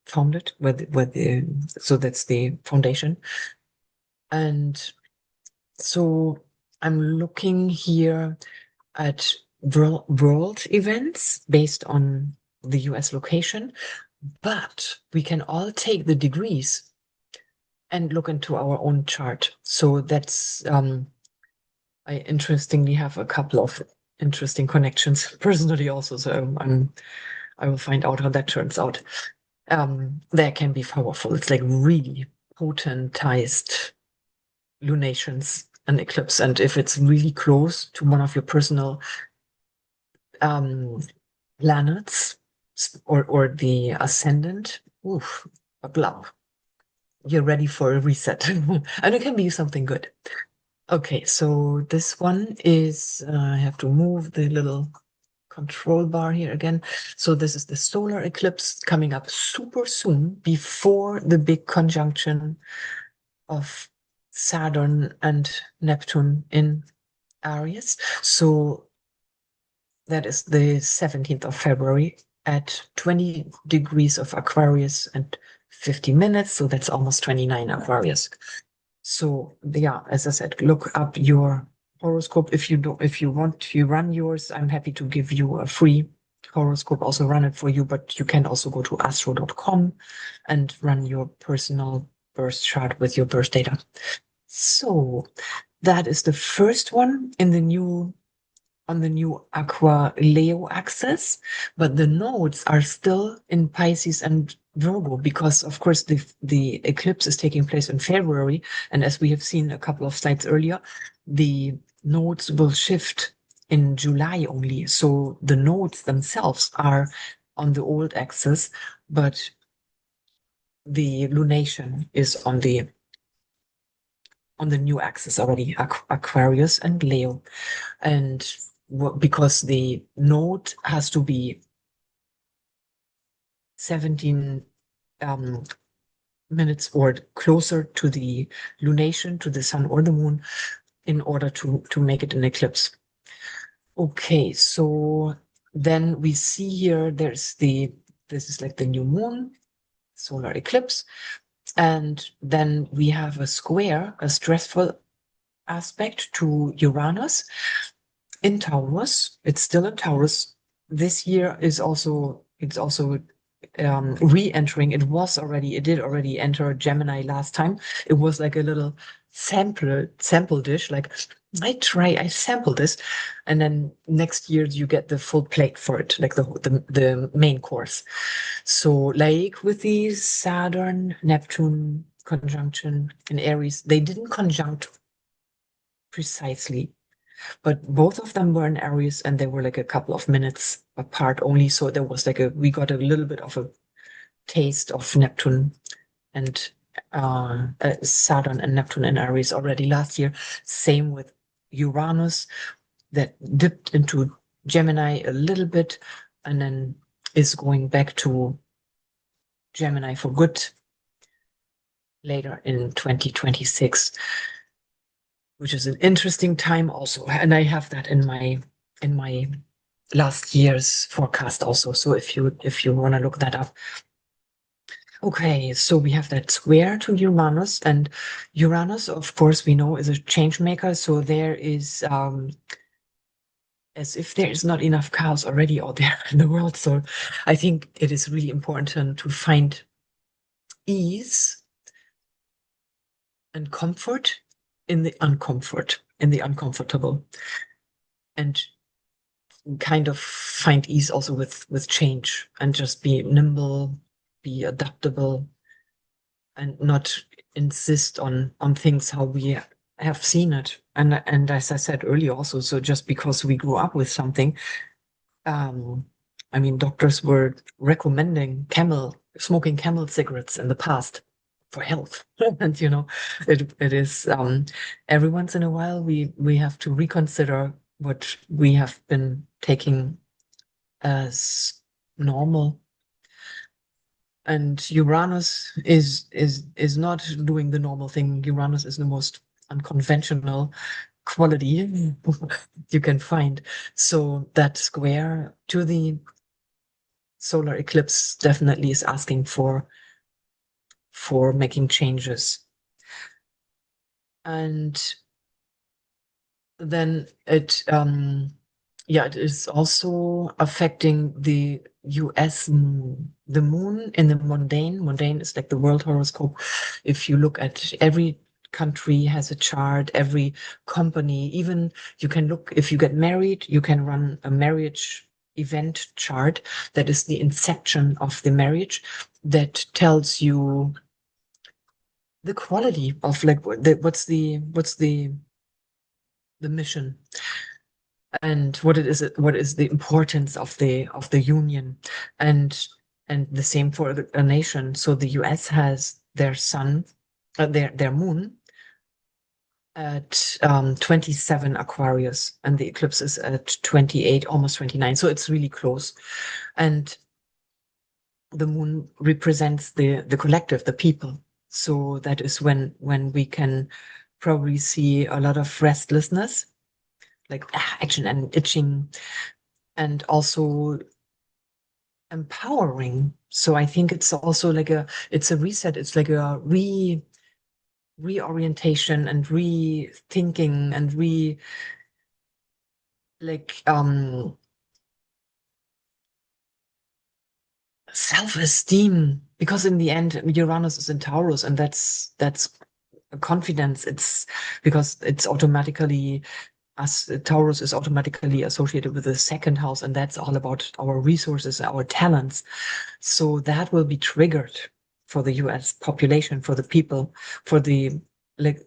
founded, so that's the foundation. And so I'm looking here at world events based on the US location, but we can all take the degrees and look into our own chart. So that's, I interestingly have a couple of interesting connections personally also. So I will find out how that turns out. That can be powerful. It's like really potentized lunations and eclipse. And if it's really close to one of your personal planets or the ascendant, oof, buckle up. You're ready for a reset. And it can be something good. Okay, so this one is, I have to move the little control bar here again. So this is the solar eclipse coming up super soon before the big conjunction of Saturn and Neptune in Aries. So that is the 17th of February at 20 degrees of Aquarius and 50 minutes. So that's almost 29 Aquarius. So yeah, as I said, look up your horoscope. If you want to run yours, I'm happy to give you a free horoscope, also run it for you, but you can also go to astro.com and run your personal birth chart with your birth data. So that is the first one in the new on the new Aqua-Leo axis, but the nodes are still in Pisces and Virgo, because of course the eclipse is taking place in February, and as we have seen a couple of slides earlier, the nodes will shift in July only. So the nodes themselves are on the old axis, but the lunation is on the new axis already, Aquarius and Leo. And because the node has to be 17 minutes or closer to the lunation, to the sun or the moon, in order to make it an eclipse. Okay, so then we see here this is like the new moon, solar eclipse. And then we have a square, a stressful aspect to Uranus in Taurus. It's still in Taurus. This year it's also re-entering. It did already enter Gemini last time. It was like a little sample dish, like I sample this, and then next year you get the full plate for it, like the main course. So like with the Saturn Neptune conjunction in Aries, they didn't conjunct precisely, but both of them were in Aries, and they were like a couple of minutes apart only. So there was like we got a little bit of a taste of Neptune and Saturn and Neptune in Aries already last year. Same with Uranus, that dipped into Gemini a little bit and then is going back to Gemini for good later in 2026, which is an interesting time also. And I have that in my last year's forecast also. So if you want to look that up. Okay, so we have that square to Uranus, and Uranus, of course, we know is a change maker. So there is as if there is not enough chaos already out there in the world. So I think it is really important to find ease and comfort in the uncomfortable, and kind of find ease also with change and just be nimble, be adaptable, and not insist on things how we have seen it. And as I said earlier also, so just because we grew up with something, I mean, doctors were recommending smoking camel cigarettes in the past for health. And it is every once in a while we have to reconsider what we have been taking as normal. And Uranus is not doing the normal thing. Uranus is the most unconventional quality you can find. So that square to the solar eclipse definitely is asking for making changes. And then it is also affecting the US moon. The moon in the mundane. Mundane is like the world horoscope. If you look at every country has a chart, every company, even you can look, if you get married, you can run a marriage event chart that is the inception of the marriage, that tells you the quality of like what's the mission, and what is the importance of the union, and the same for a nation. So the US has their sun, their moon at 27 Aquarius, and the eclipse is at 28, almost 29. So it's really close. And the moon represents the collective, the people. So that is when we can probably see a lot of restlessness, like action and itching, and also empowering. So I think it's also like it's a reset. It's like a reorientation and rethinking and like self-esteem, because in the end Uranus is in Taurus, and that's a confidence. It's because it's automatically, as Taurus is automatically associated with the second house, and that's all about our resources, our talents. So that will be triggered for the US population, for the people, for the like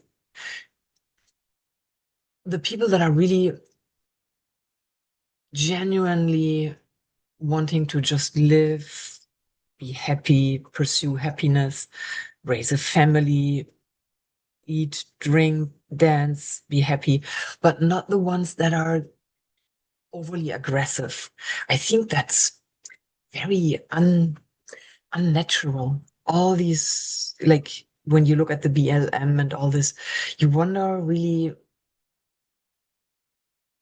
the people that are really genuinely wanting to just live, be happy, pursue happiness, raise a family, eat, drink, dance, be happy, but not the ones that are overly aggressive. I think that's very unnatural. All these, like when you look at the BLM and all this, you wonder really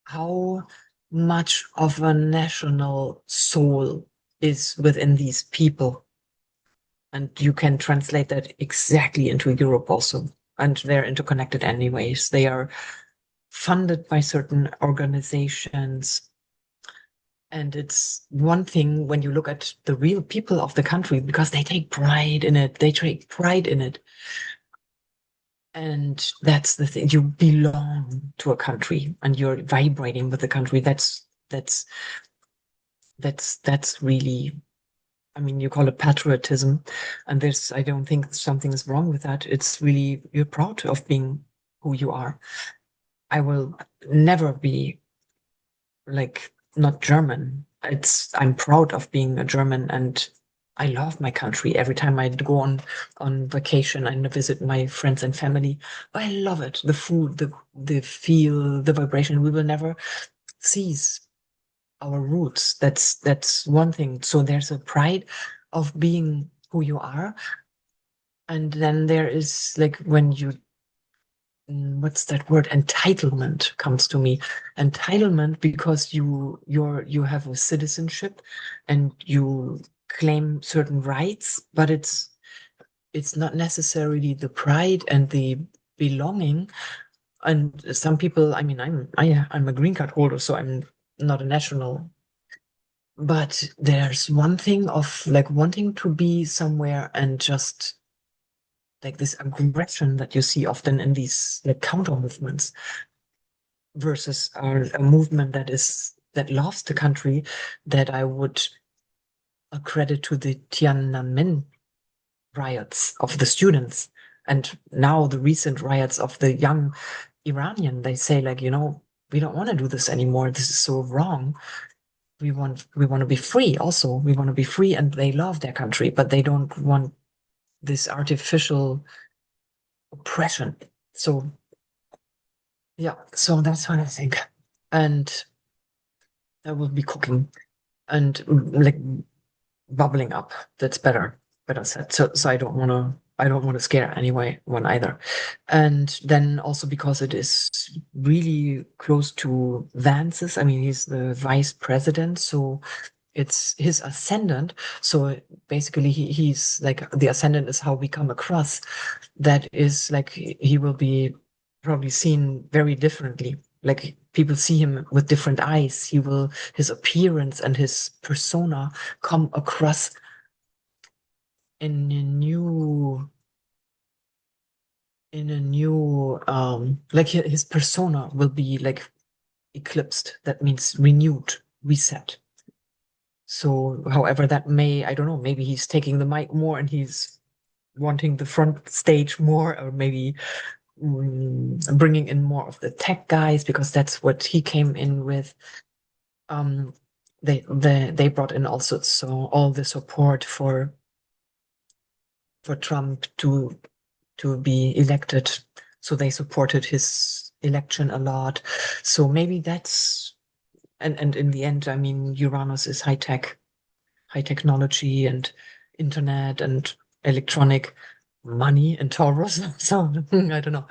how much of a national soul is within these people. And you can translate that exactly into Europe also. And they're interconnected anyways. They are funded by certain organizations. And it's one thing when you look at the real people of the country, because they take pride in it. They take pride in it. And that's the thing. You belong to a country and you're vibrating with the country. That's really, I mean, you call it patriotism. And I don't think something is wrong with that. It's really, you're proud of being who you are. I will never be like not German. I'm proud of being a German, and I love my country. Every time I go on vacation and visit my friends and family, I love it. The food, the feel, the vibration. We will never cease our roots. That's one thing. So there's a pride of being who you are, and then there is like when you what's that word, entitlement comes to me. Entitlement because you have a citizenship and you claim certain rights, but it's not necessarily the pride and the belonging. And some people, I mean, I'm a green card holder, so I'm not a national, but there's one thing of like wanting to be somewhere and just like this aggression that you see often in these like counter movements versus a movement that loves the country, that I would accredit to the Tiananmen riots of the students, and now the recent riots of the young Iranian. They say like, we don't want to do this anymore. This is so wrong. We want to be free. Also, we want to be free, and they love their country, but they don't want this artificial oppression. So yeah, so that's what I think. And I will be cooking and like bubbling up. That's better said. So I don't want to scare anyone either. And then also because it is really close to Vance's. I mean, he's the vice president, so it's his ascendant. So basically, he's like the ascendant is how we come across. That is like he will be probably seen very differently. Like people see him with different eyes. His appearance and his persona come across in a new like his persona will be like eclipsed. That means renewed, reset. So however that may, I don't know, maybe he's taking the mic more and he's wanting the front stage more, or maybe bringing in more of the tech guys because that's what he came in with. um they brought in also so all the support for Trump to be elected. So they supported his election a lot. So maybe that's, and in the end, I mean, Uranus is high technology and internet and electronic money and Taurus. So I don't know.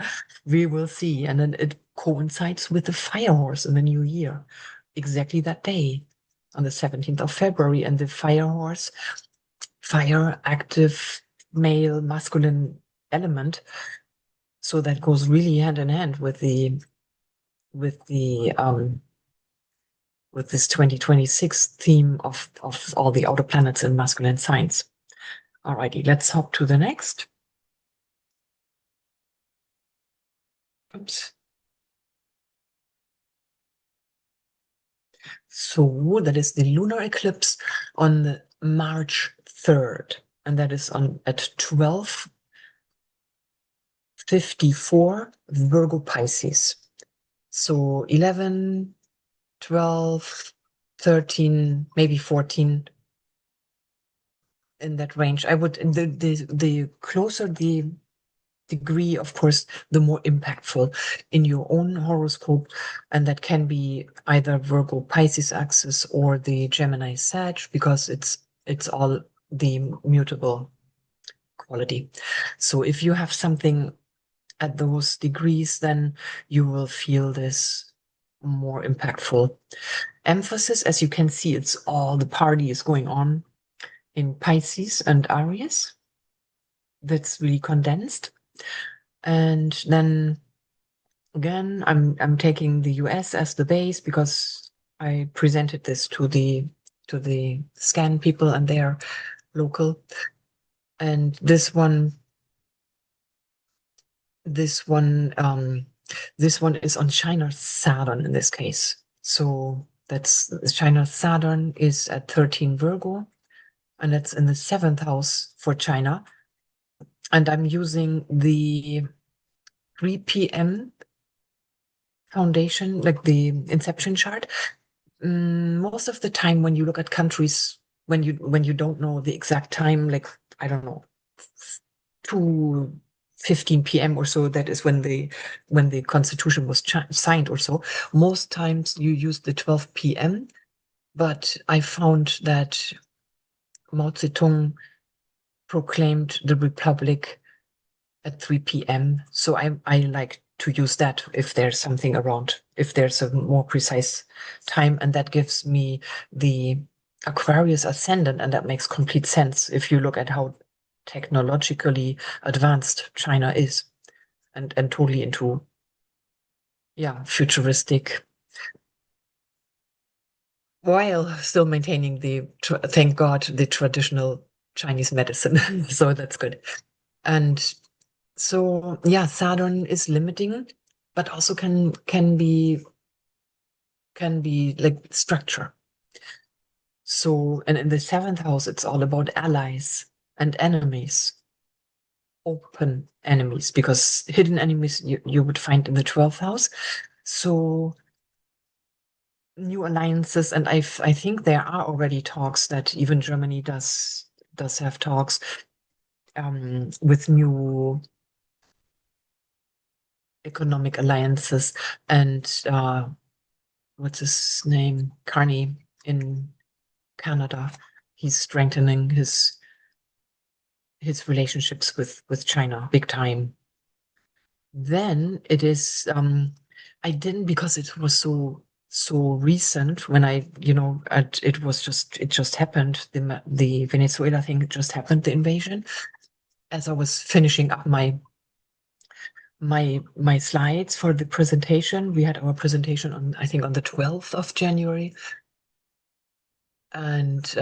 We will see. And then it coincides with the fire horse in the new year, exactly that day on the 17th of February. And the fire horse, fire, active, male, masculine element. So that goes really hand in hand with the with this 2026 theme of all the outer planets in masculine signs. Alrighty, let's hop to the next. Oops. So that is the lunar eclipse on March 3rd, and that is on at 12:54 Virgo Pisces. So 11, 12, 13, maybe 14 in that range. I would the closer the degree, of course, the more impactful in your own horoscope, and that can be either Virgo Pisces axis or the Gemini Sag, because it's all the mutable quality. So if you have something at those degrees, then you will feel this more impactful emphasis. As you can see, it's all the party is going on in Pisces and Aries. That's really condensed. And then again, I'm taking the US as the base because I presented this to the scan people and they're local. And this one is on China Saturn in this case. So that's China Saturn is at 13 Virgo, and that's in the seventh house for China. And I'm using the 3 p.m. foundation, like the inception chart. Most of the time when you look at countries when you don't know the exact time, like I don't know, 2:15 p.m. or so, that is when the Constitution was signed or so. Most times you use the 12 p.m., but I found that Mao Zedong proclaimed the Republic at 3 p.m. So I like to use that if there's something around, if there's a more precise time, and that gives me the Aquarius ascendant, and that makes complete sense if you look at how technologically advanced China is, and totally into futuristic, while still maintaining thank God, the traditional Chinese medicine. So that's good. And so yeah, Saturn is limiting, but also can be like structure. So, and in the seventh house, it's all about allies and enemies, open enemies, because hidden enemies you would find in the 12th house. So new alliances, and I think there are already talks that even Germany does have talks with new economic alliances, and what's his name, Carney in Canada, he's strengthening his relationships with China big time. Then it is I didn't, because it was so recent when it just happened, the Venezuela thing just happened, the invasion, as I was finishing up my slides for the presentation. We had our presentation on, I think, on the 12th of January, and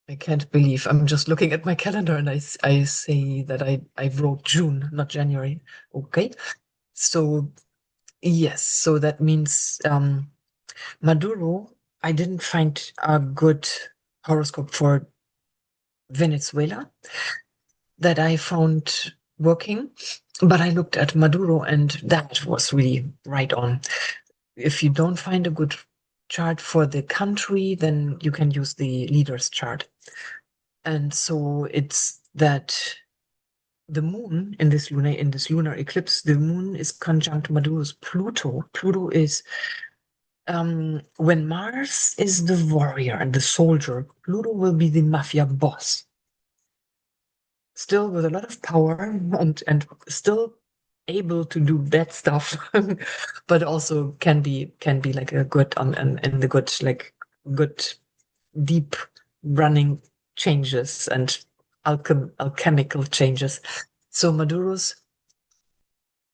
I can't believe I'm just looking at my calendar, and I say that I wrote June, not January. Okay, so yes, so that means Maduro. I didn't find a good horoscope for Venezuela that I found working, but I looked at Maduro, and that was really right on. If you don't find a good chart for the country, then you can use the leader's chart. And so it's that the moon in this lunar eclipse, the moon is conjunct Maduro's Pluto. Pluto is when Mars is the warrior and the soldier, Pluto will be the mafia boss. Still with a lot of power, and still able to do bad stuff, but also can be like a good in the good, like good deep running changes and alchemical changes. So Maduro's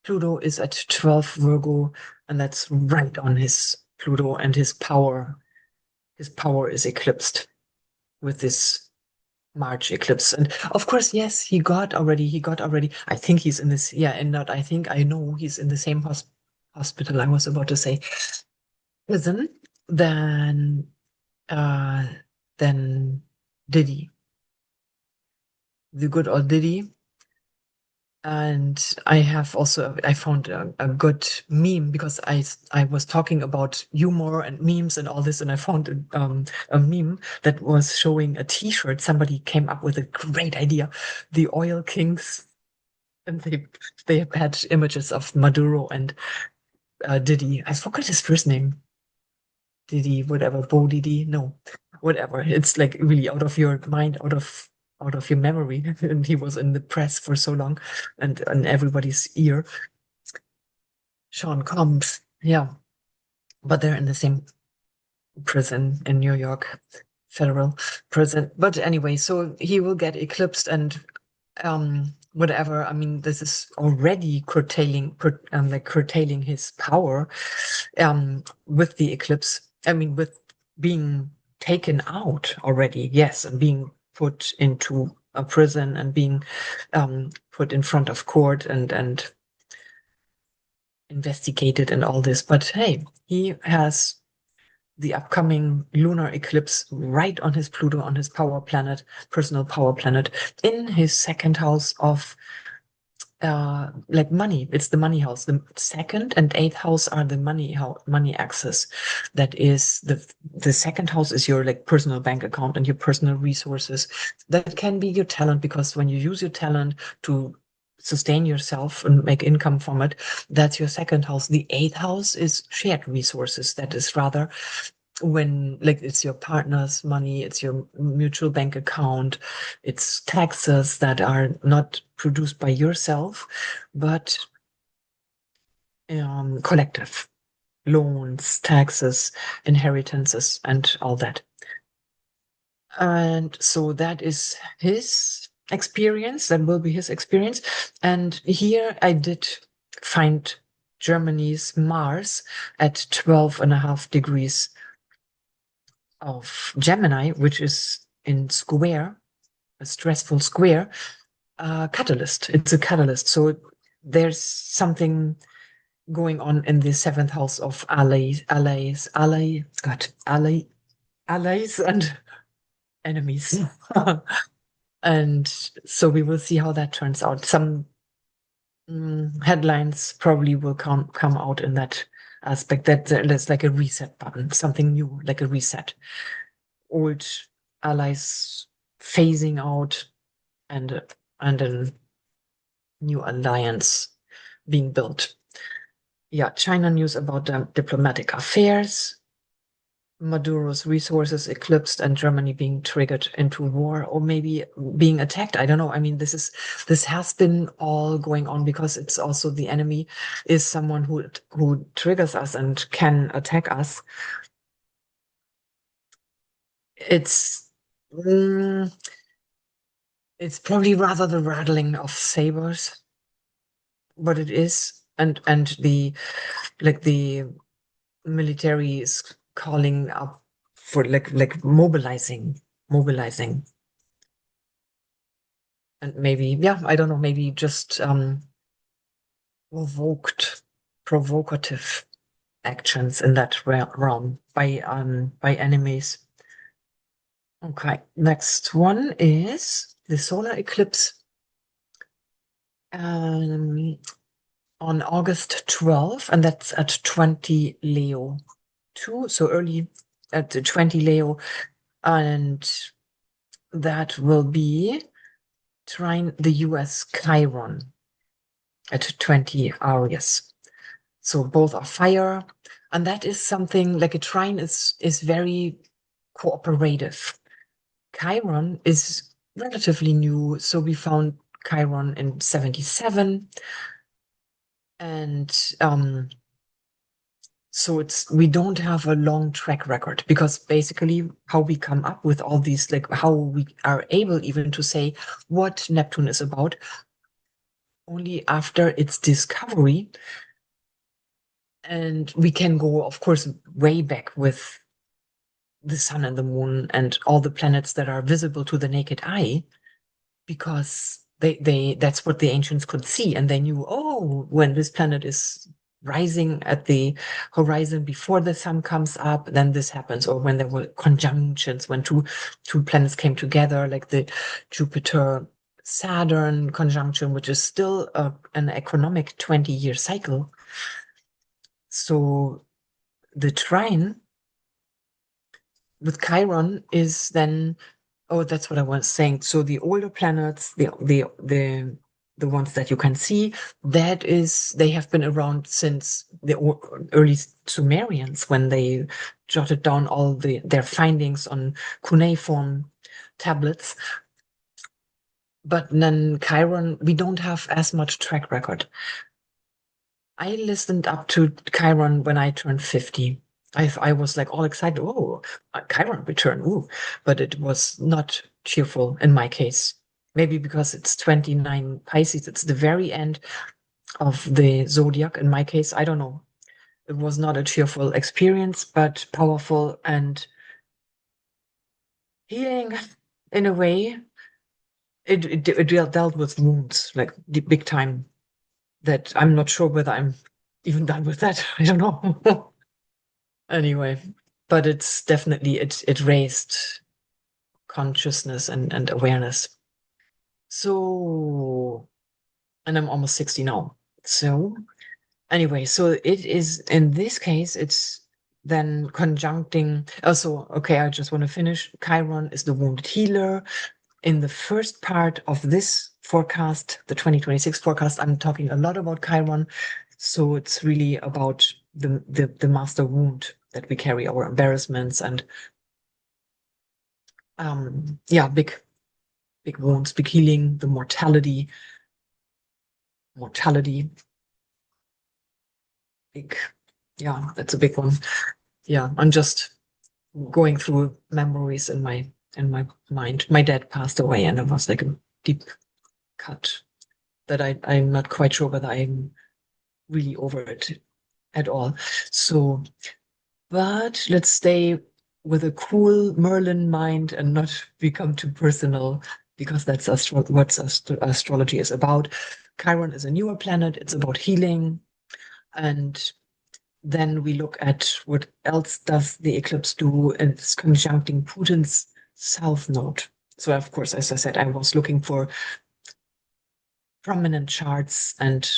Pluto is at 12 Virgo, and that's right on his Pluto, and his power is eclipsed with this March eclipse. And of course, yes, he got already, I think he's in this, yeah, and not, I think, I know he's in the same hospital, I was about to say, prison, than, uh, than Diddy, the good old Diddy. And I found a good meme, because I was talking about humor and memes and all this, and I found a meme that was showing a T-shirt. Somebody came up with a great idea, the Oil Kings, and they had images of Maduro and Diddy. I forgot his first name. Diddy, whatever, Bo Diddy, no, whatever. It's like really out of your mind, out of your memory. And he was in the press for so long, and in everybody's ear. Sean Combs, yeah, but they're in the same prison in New York, federal prison. But anyway, so he will get eclipsed, and whatever. I mean, this is already curtailing his power with the eclipse. I mean, with being taken out already, yes, and being put into a prison, and being put in front of court, and investigated and all this. But hey, he has the upcoming lunar eclipse right on his Pluto, on his power planet, personal power planet, in his second house of like money. It's the money house. The second and eighth house are the money access. That is the second house is your like personal bank account and your personal resources. That can be your talent, because when you use your talent to sustain yourself and make income from it, that's your second house. The eighth house is shared resources. That is rather when like it's your partner's money, it's your mutual bank account, it's taxes that are not produced by yourself, but collective loans, taxes, inheritances, and all that. And so that is his experience. That will be his experience. And here I did find Germany's Mars at 12.5 degrees of Gemini, which is in square, a stressful square, catalyst. It's a catalyst. So there's something going on in the seventh house of allies and enemies. And so we will see how that turns out. Some headlines probably will come out in that aspect, that there's like a reset button, something new, like a reset. Old allies phasing out, and a new alliance being built. Yeah, China news about diplomatic affairs, Maduro's resources eclipsed, and Germany being triggered into war, or maybe being attacked. I don't know. I mean, this has been all going on because it's also the enemy is someone who triggers us and can attack us. It's it's probably rather the rattling of sabers, what it is, and the like the military is calling up for like mobilizing, and maybe, yeah, I don't know, maybe just provocative actions in that realm by enemies. Okay, next one is the solar eclipse on August 12th, and that's at 20 Leo 2, so early at 20 Leo, and that will be trine the US Chiron at 20 Aries. So both are fire, and that is something like a trine is very cooperative. Chiron is relatively new, so we found Chiron in 77, and so we don't have a long track record, because basically how we come up with all these, like how we are able even to say what Neptune is about, only after its discovery. And we can go, of course, way back with the sun and the moon and all the planets that are visible to the naked eye, because that's what the ancients could see, and they knew, oh, when this planet is rising at the horizon before the sun comes up, then this happens. Or when there were conjunctions, when two planets came together, like the Jupiter-Saturn conjunction, which is still an economic 20-year cycle. So the trine with Chiron is then, oh, that's what I was saying. So the older planets, the ones that you can see, that is, they have been around since the early Sumerians, when they jotted down all their findings on cuneiform tablets. But then Chiron, we don't have as much track record. I listened up to Chiron when I turned 50. I was like all excited. Oh, Chiron return. Ooh, but it was not cheerful in my case. Maybe because it's 29 Pisces. It's the very end of the zodiac. In my case, I don't know. It was not a cheerful experience, but powerful and healing in a way. It dealt with wounds, like big time, that I'm not sure whether I'm even done with that. I don't know. Anyway, but it's definitely, it raised consciousness and awareness. So and I'm almost 60 now. So anyway, so it is, in this case, it's then conjuncting. Also, okay, I just want to finish. Chiron is the wounded healer. In the first part of this forecast, the 2026 forecast, I'm talking a lot about Chiron. So it's really about the master wound that we carry, our embarrassments and yeah, big wounds, big healing, the mortality, big, yeah, that's a big one. Yeah, I'm just going through memories in my mind. My dad passed away, and it was like a deep cut that I'm not quite sure whether I'm really over it at all. So, but let's stay with a cool Merlin mind and not become too personal, because that's what astrology is about. Chiron is a newer planet. It's about healing. And then we look at what else does the eclipse do, and it's conjuncting Putin's south node. So of course, as I said, I was looking for prominent charts and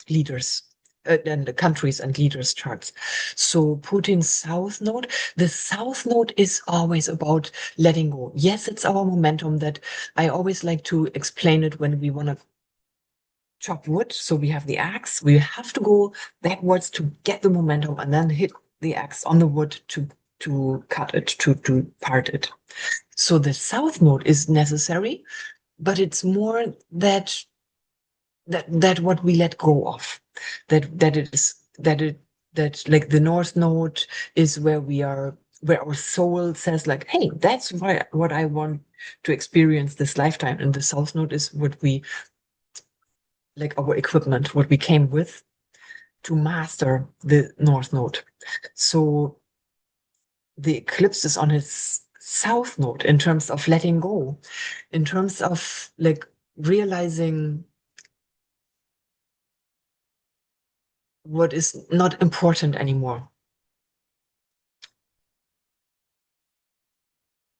leaders, and the countries and leaders charts. So Putin's south node, the south node is always about letting go. Yes, it's our momentum that I always like to explain it when we want to chop wood. So we have the axe, we have to go backwards to get the momentum and then hit the axe on the wood to cut it, to part it. So the south node is necessary, but it's more that what we let go of, that like the north node is where we are, where our soul says like, hey, that's what I want to experience this lifetime. And the south node is what we, like our equipment, what we came with to master the north node. So the eclipse is on its south node in terms of letting go, in terms of like realizing what is not important anymore.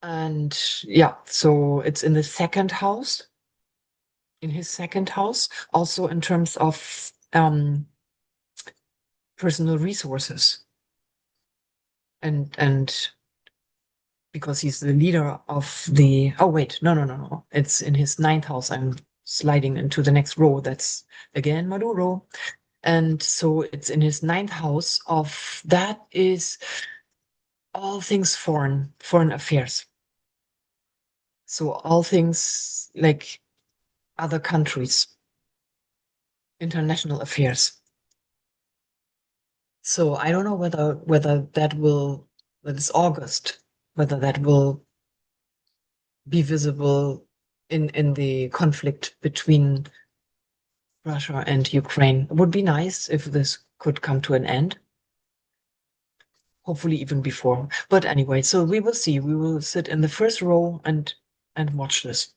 And yeah, so it's in the second house, in his second house, also in terms of personal resources. And because he's the leader of the, oh wait, no. It's in his ninth house. I'm sliding into the next row. That's again Maduro. And so it's in his ninth house of, that is all things foreign affairs. So all things like other countries, international affairs. So I don't know whether that will, that is August, whether that will be visible in the conflict between Russia and Ukraine. It would be nice if this could come to an end. Hopefully even before. But anyway, so we will see. We will sit in the first row and watch this.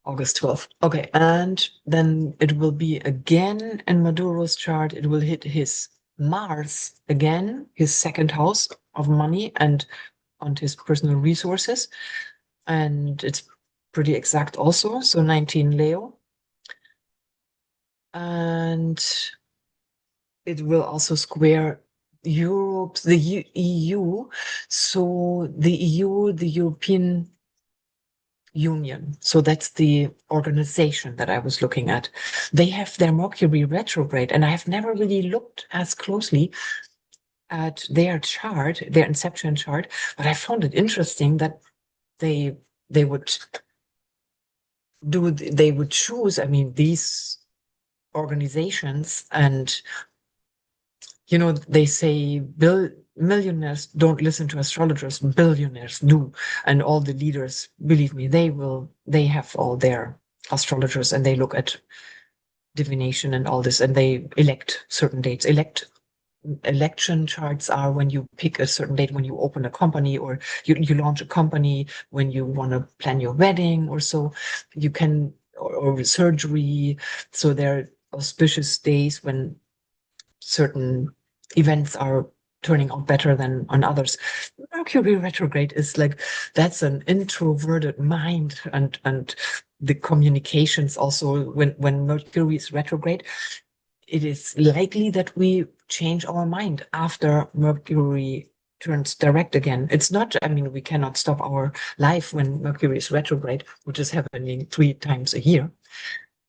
August 12th. Okay, and then it will be again in Maduro's chart. It will hit his Mars again, his second house of money and on his personal resources. And it's pretty exact also. So 19 Leo. And it will also square Europe, the EU. So the EU, the European Union. So that's the organization that I was looking at. They have their Mercury retrograde, and I have never really looked as closely at their chart, their inception chart, but I found it interesting that they would choose, I mean, these organizations, and they say millionaires don't listen to astrologers, billionaires do. And all the leaders, believe me, they have all their astrologers, and they look at divination and all this, and they elect certain dates. Election charts are when you pick a certain date, when you open a company, or you launch a company, when you want to plan your wedding, or so you can, or surgery. So there are auspicious days when certain events are turning out better than on others. Mercury retrograde is like, that's an introverted mind, and the communications also, when Mercury is retrograde, it is likely that we change our mind after Mercury turns direct again. It's not, I mean, we cannot stop our life when Mercury is retrograde, which is happening 3 times a year.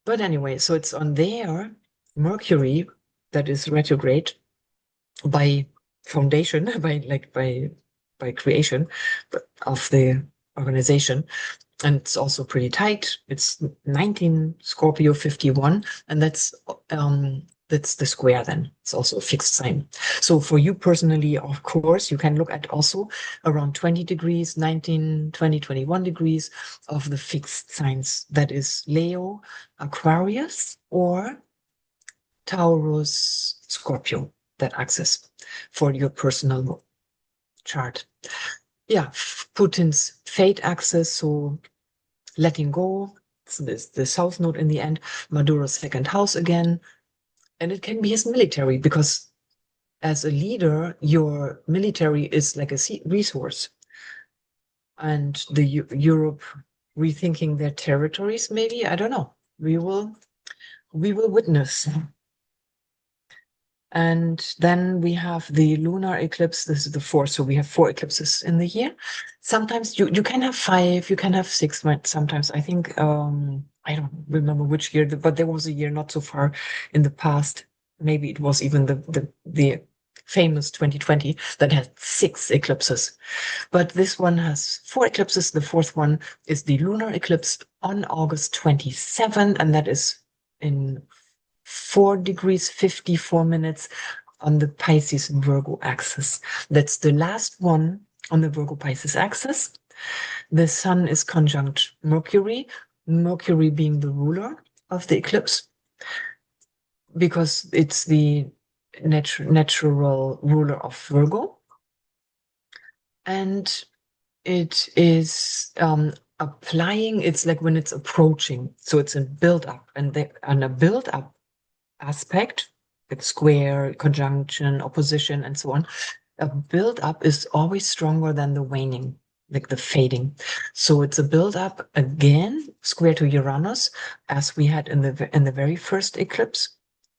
But anyway, so it's on there, Mercury, that is retrograde by foundation, by creation of the organization. And it's also pretty tight. It's 19 Scorpio 51, and that's the square then. It's also a fixed sign. So for you personally, of course, you can look at also around 20 degrees, 19, 20, 21 degrees of the fixed signs. That is Leo, Aquarius, or Taurus, Scorpio, that axis for your personal chart. Yeah, Putin's fate axis, so letting go, so the south node in the end, Maduro's second house again, and it can be his military, because as a leader, your military is like a resource. And the Europe rethinking their territories, maybe, I don't know. We will witness. And then we have the lunar eclipse. This is the fourth. So we have 4 eclipses in the year. Sometimes you can have 5, you can have 6, but sometimes I think, I don't remember which year, but there was a year not so far in the past. Maybe it was even the famous 2020 that had 6 eclipses. But this one has 4 eclipses. The fourth one is the lunar eclipse on August 27, and that is in 4 degrees 54 minutes on the Pisces Virgo axis. That's the last one on the Virgo Pisces axis. The sun is conjunct Mercury, Mercury being the ruler of the eclipse, because it's the natural ruler of Virgo. And it is applying, it's like when it's approaching. So it's a build up, and a build up aspect, like square, conjunction, opposition, and so on. A build up is always stronger than the waning, like the fading. So it's a build up again, square to Uranus, as we had in the very first eclipse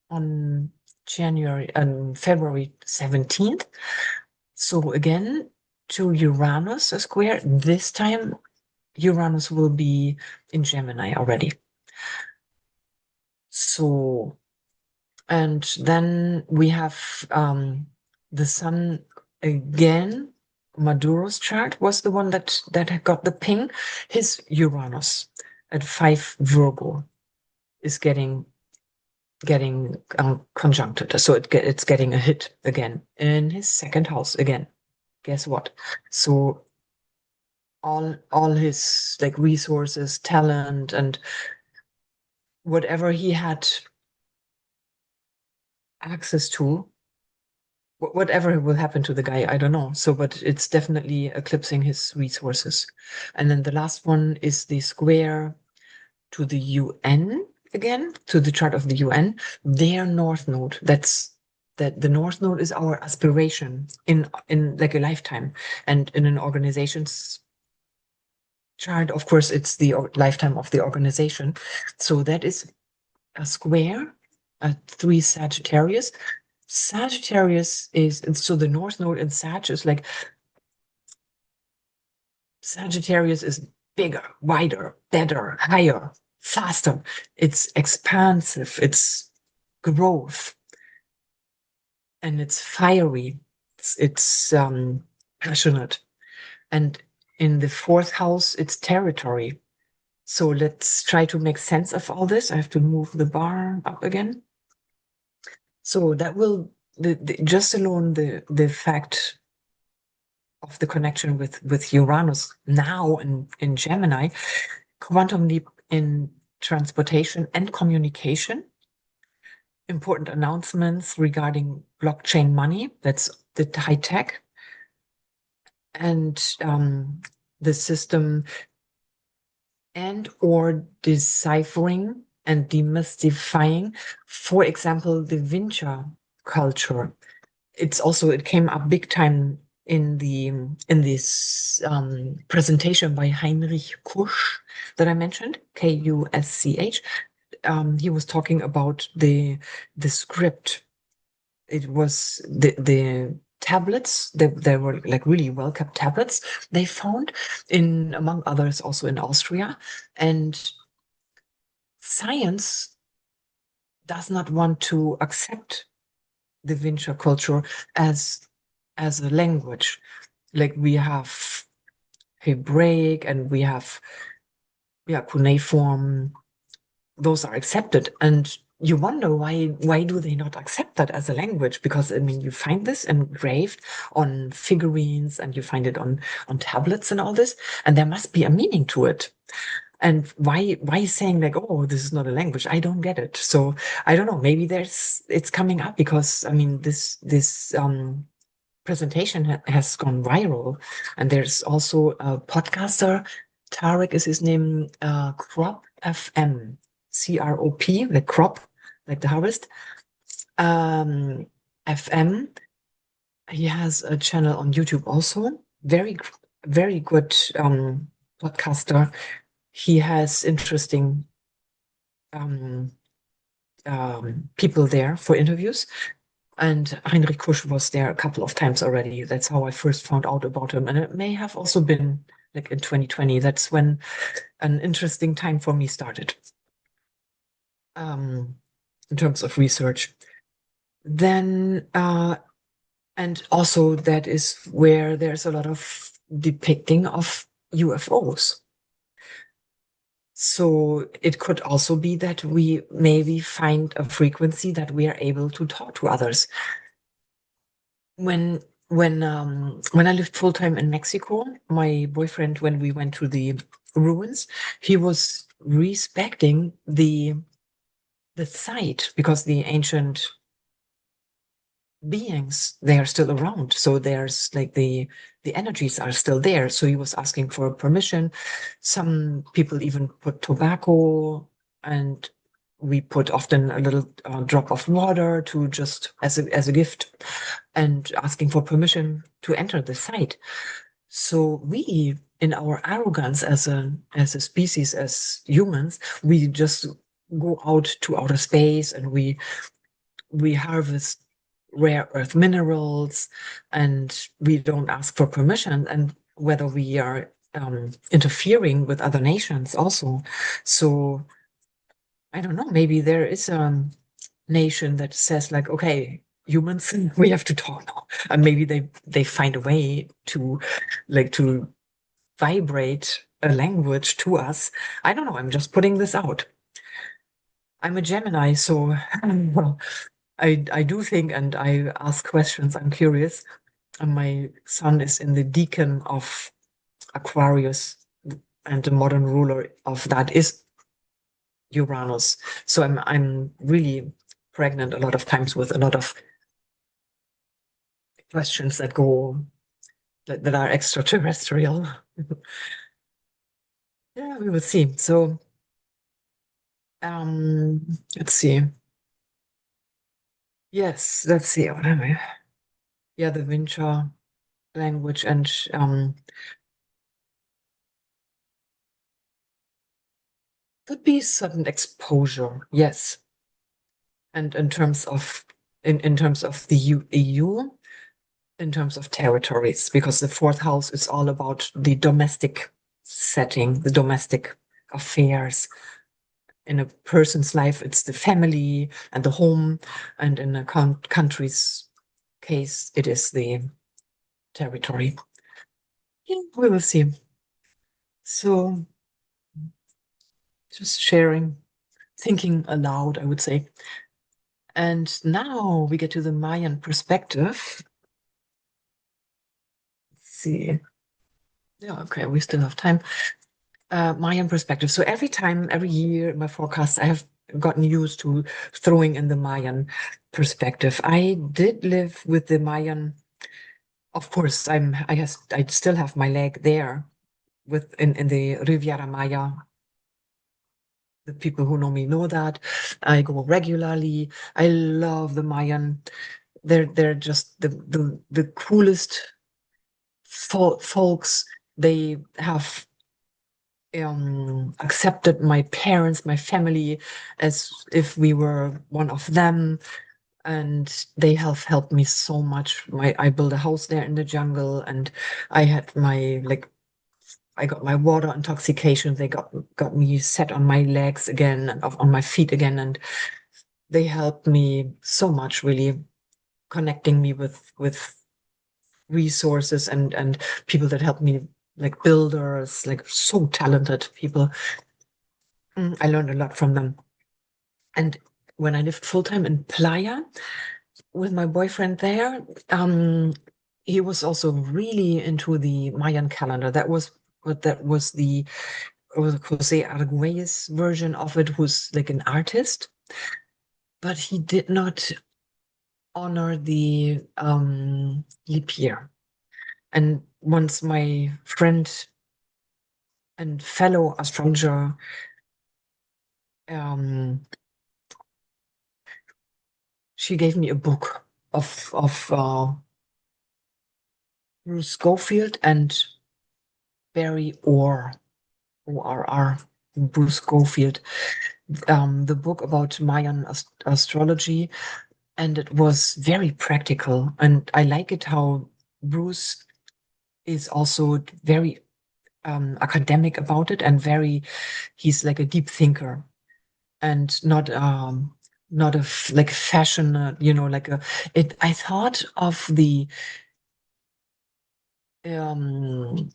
on February 17th. So again, to Uranus, a square. This time, Uranus will be in Gemini already. So, and then we have the sun again. Maduro's chart was the one that got the ping. His Uranus at 5 Virgo is getting conjuncted. So it's getting a hit again in his second house again. Guess what? So all his like resources, talent, and whatever he had access to, whatever will happen to the guy, I don't know. So, but it's definitely eclipsing his resources. And then the last one is the square to the UN again, to the chart of the UN, their north node. That's that the north node is our aspiration in like a lifetime, and in an organization's chart, of course, it's the lifetime of the organization. So that is a square at 3 Sagittarius. Sagittarius is, so the north node in Sag is like, Sagittarius is bigger, wider, better, higher, faster. It's expansive, it's growth, and it's fiery. It's passionate. And in the 4th house, it's territory. So let's try to make sense of all this. I have to move the bar up again. So that will, just alone the fact of the connection with Uranus now in Gemini, quantum leap in transportation and communication, important announcements regarding blockchain money, that's the high tech, and the system, and or deciphering and demystifying, for example, the Vincha culture. it came up big time in this presentation by Heinrich Kusch that I mentioned, Kusch. He was talking about the script. It was the tablets. They were like really well kept tablets they found in, among others, also in Austria. And science does not want to accept the Vincha culture as a language. Like we have Hebraic and we have cuneiform. Those are accepted, and you wonder why do they not accept that as a language? Because I mean, you find this engraved on figurines and you find it on tablets and all this, and there must be a meaning to it. And why saying like, oh, this is not a language? I don't get it. So I don't know. Maybe it's coming up because I mean this presentation has gone viral, and there's also a podcaster. Tarek is his name. Crop FM, CROP, like crop, like the harvest. FM. He has a channel on YouTube also. Very good podcaster. He has interesting um, people there for interviews. And Heinrich Kusch was there a couple of times already. That's how I first found out about him. And it may have also been like in 2020. That's when an interesting time for me started in terms of research. Then, and also that is where there's a lot of depicting of UFOs. So it could also be that we maybe find a frequency that we are able to talk to others. When I lived full time in Mexico, my boyfriend, when we went to the ruins, he was respecting the site because the ancient beings, they are still around. So there's like the energies are still there. So he was asking for permission. Some people even put tobacco, and we put often a little drop of water to just as a gift, and asking for permission to enter the site. So we, in our arrogance as a species, as humans, we just go out to outer space and we harvest rare earth minerals, and we don't ask for permission, and whether we are interfering with other nations also. So I don't know, maybe there is a nation that says like, okay, humans, we have to talk now, and maybe they find a way to like to vibrate a language to us. I don't know, I'm just putting this out. I'm a Gemini, so well, I do think and I ask questions. I'm curious. And my son is in the decan of Aquarius, and the modern ruler of that is Uranus. So I'm really pregnant a lot of times with a lot of questions that go that are extraterrestrial. Yeah, we will see. So let's see. Yes, let's see. What am I? Yeah, the Vincha language and could be sudden exposure, yes. And in terms of in terms of the EU, in terms of territories, because the fourth house is all about the domestic setting, the domestic affairs. In a person's life, it's the family and the home, and in a country's case, it is the territory. Yeah, we will see. So just sharing, thinking aloud, I would say. And now we get to the Mayan perspective. Let's see. Yeah, okay, we still have time. Mayan perspective. So every year in my forecast, I have gotten used to throwing in the Mayan perspective. I did live with the Mayan. Of course, I still have my leg there with in the Riviera Maya. The people who know me know that I go regularly. I love the Mayan they're just the coolest folks. They have accepted my parents, my family, as if we were one of them, and they have helped me so much. I built a house there in the jungle, and I had my I got my water intoxication. They got me set on my legs again and on my feet again, and they helped me so much, really connecting me with resources and people that helped me, like builders, like so talented people. I learned a lot from them. And when I lived full time in Playa with my boyfriend there, he was also really into the Mayan calendar. That was the Jose Arguelles version of it, who's like an artist, but he did not honor the leap year. And once my friend and fellow astrologer um, she gave me a book of Bruce Schofield and Barry Orr, ORR, Bruce Schofield, the book about Mayan astrology, and it was very practical. And I like it how Bruce is also very academic about it, and he's like a deep thinker, and not like fashion, like I thought of um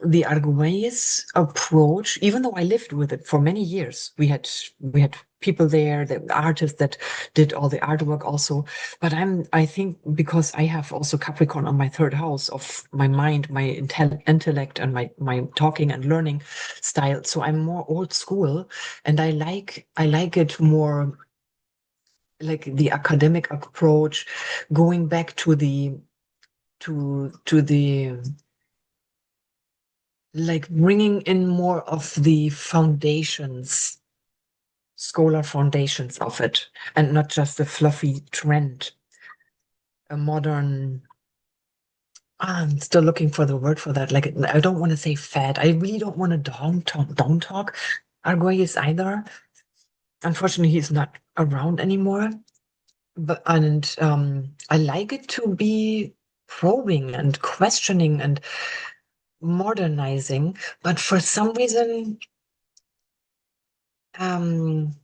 the Arguelles approach, even though I lived with it for many years. We had people there, the artists that did all the artwork also. But I think because I have also Capricorn on my third house of my mind, my intellect, and my talking and learning style. So I'm more old school, and I like it more like the academic approach, going back to the like bringing in more of the foundations, scholar foundations of it, and not just a fluffy trend, a modern. I'm still looking for the word for that. Like, I don't want to say fad. I really don't want to down talk Arguelles either. Unfortunately, he's not around anymore. And I like it to be probing and questioning and modernizing, but for some reason, um,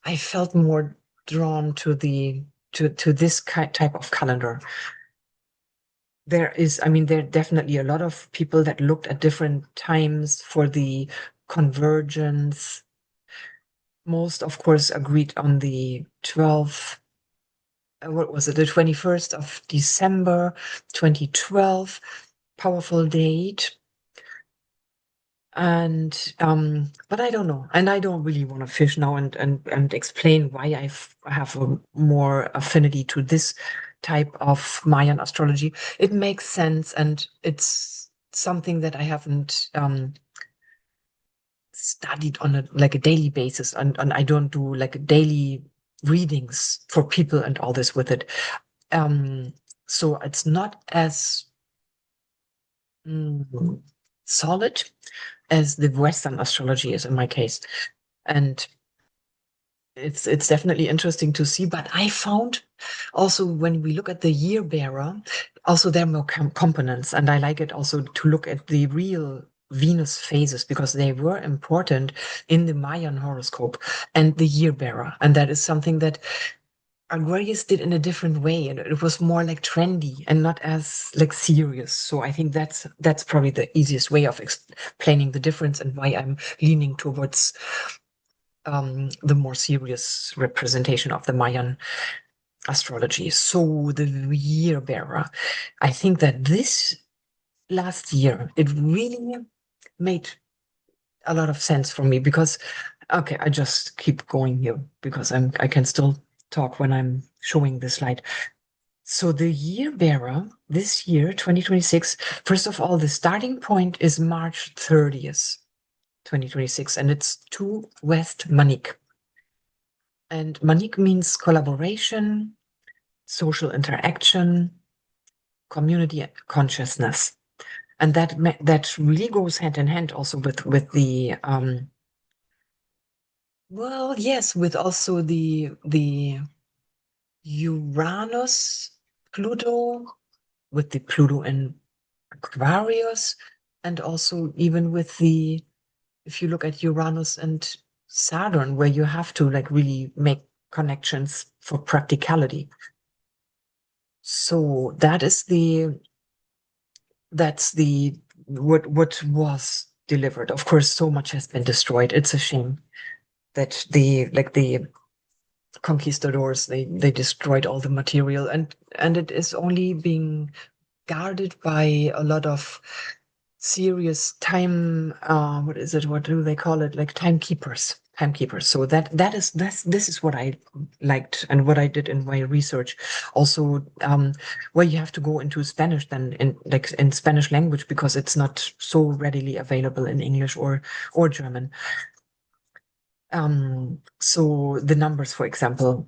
I felt more drawn to this type of calendar. There are definitely a lot of people that looked at different times for the convergence. Most, of course, agreed on the 12th, what was it, the 21st of December, 2012, powerful date. And but I don't know, and I don't really want to fish now and explain why I have a more affinity to this type of Mayan astrology. It makes sense, and it's something that I haven't studied on a daily basis, and I don't do like daily readings for people and all this with it. So it's not as mm, solid as the Western astrology is in my case. And it's definitely interesting to see. But I found also when we look at the year bearer, also there are more components, and I like it also to look at the real Venus phases because they were important in the Mayan horoscope and the year bearer. And that is something that Aquarius did in a different way, and it was more like trendy and not as like serious. So I think that's probably the easiest way of explaining the difference and why I'm leaning towards the more serious representation of the Mayan astrology. So the year bearer, I think that this last year it really made a lot of sense for me because okay, I just keep going here because I can still talk when I'm showing the slide. So the year bearer this year, 2026, first of all, the starting point is March 30th, 2026, and it's 2 West Manik. And Manik means collaboration, social interaction, community consciousness. And that really goes hand in hand also with the well, yes, with also the Uranus, Pluto, with the Pluto in Aquarius, and also even with the, if you look at Uranus and Saturn, where you have to like really make connections for practicality. So that's the what was delivered. Of course, so much has been destroyed. It's a shame that the conquistadors they destroyed all the material, and it is only being guarded by a lot of serious time what is it, what do they call it, like timekeepers. So this is what I liked and what I did in my research also, where you have to go into Spanish then in Spanish language, because it's not so readily available in English or German. So the numbers, for example,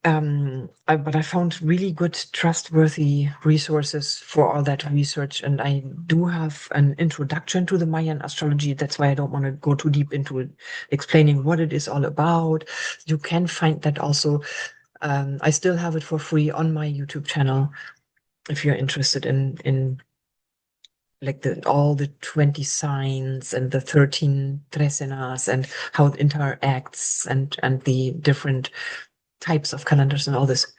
but I found really good, trustworthy resources for all that research. And I do have an introduction to the Mayan astrology. That's why I don't want to go too deep into explaining what it is all about. You can find that also. I still have it for free on my YouTube channel if you're interested in like all the 20 signs and the 13 trecenas and how it interacts and the different types of calendars and all this.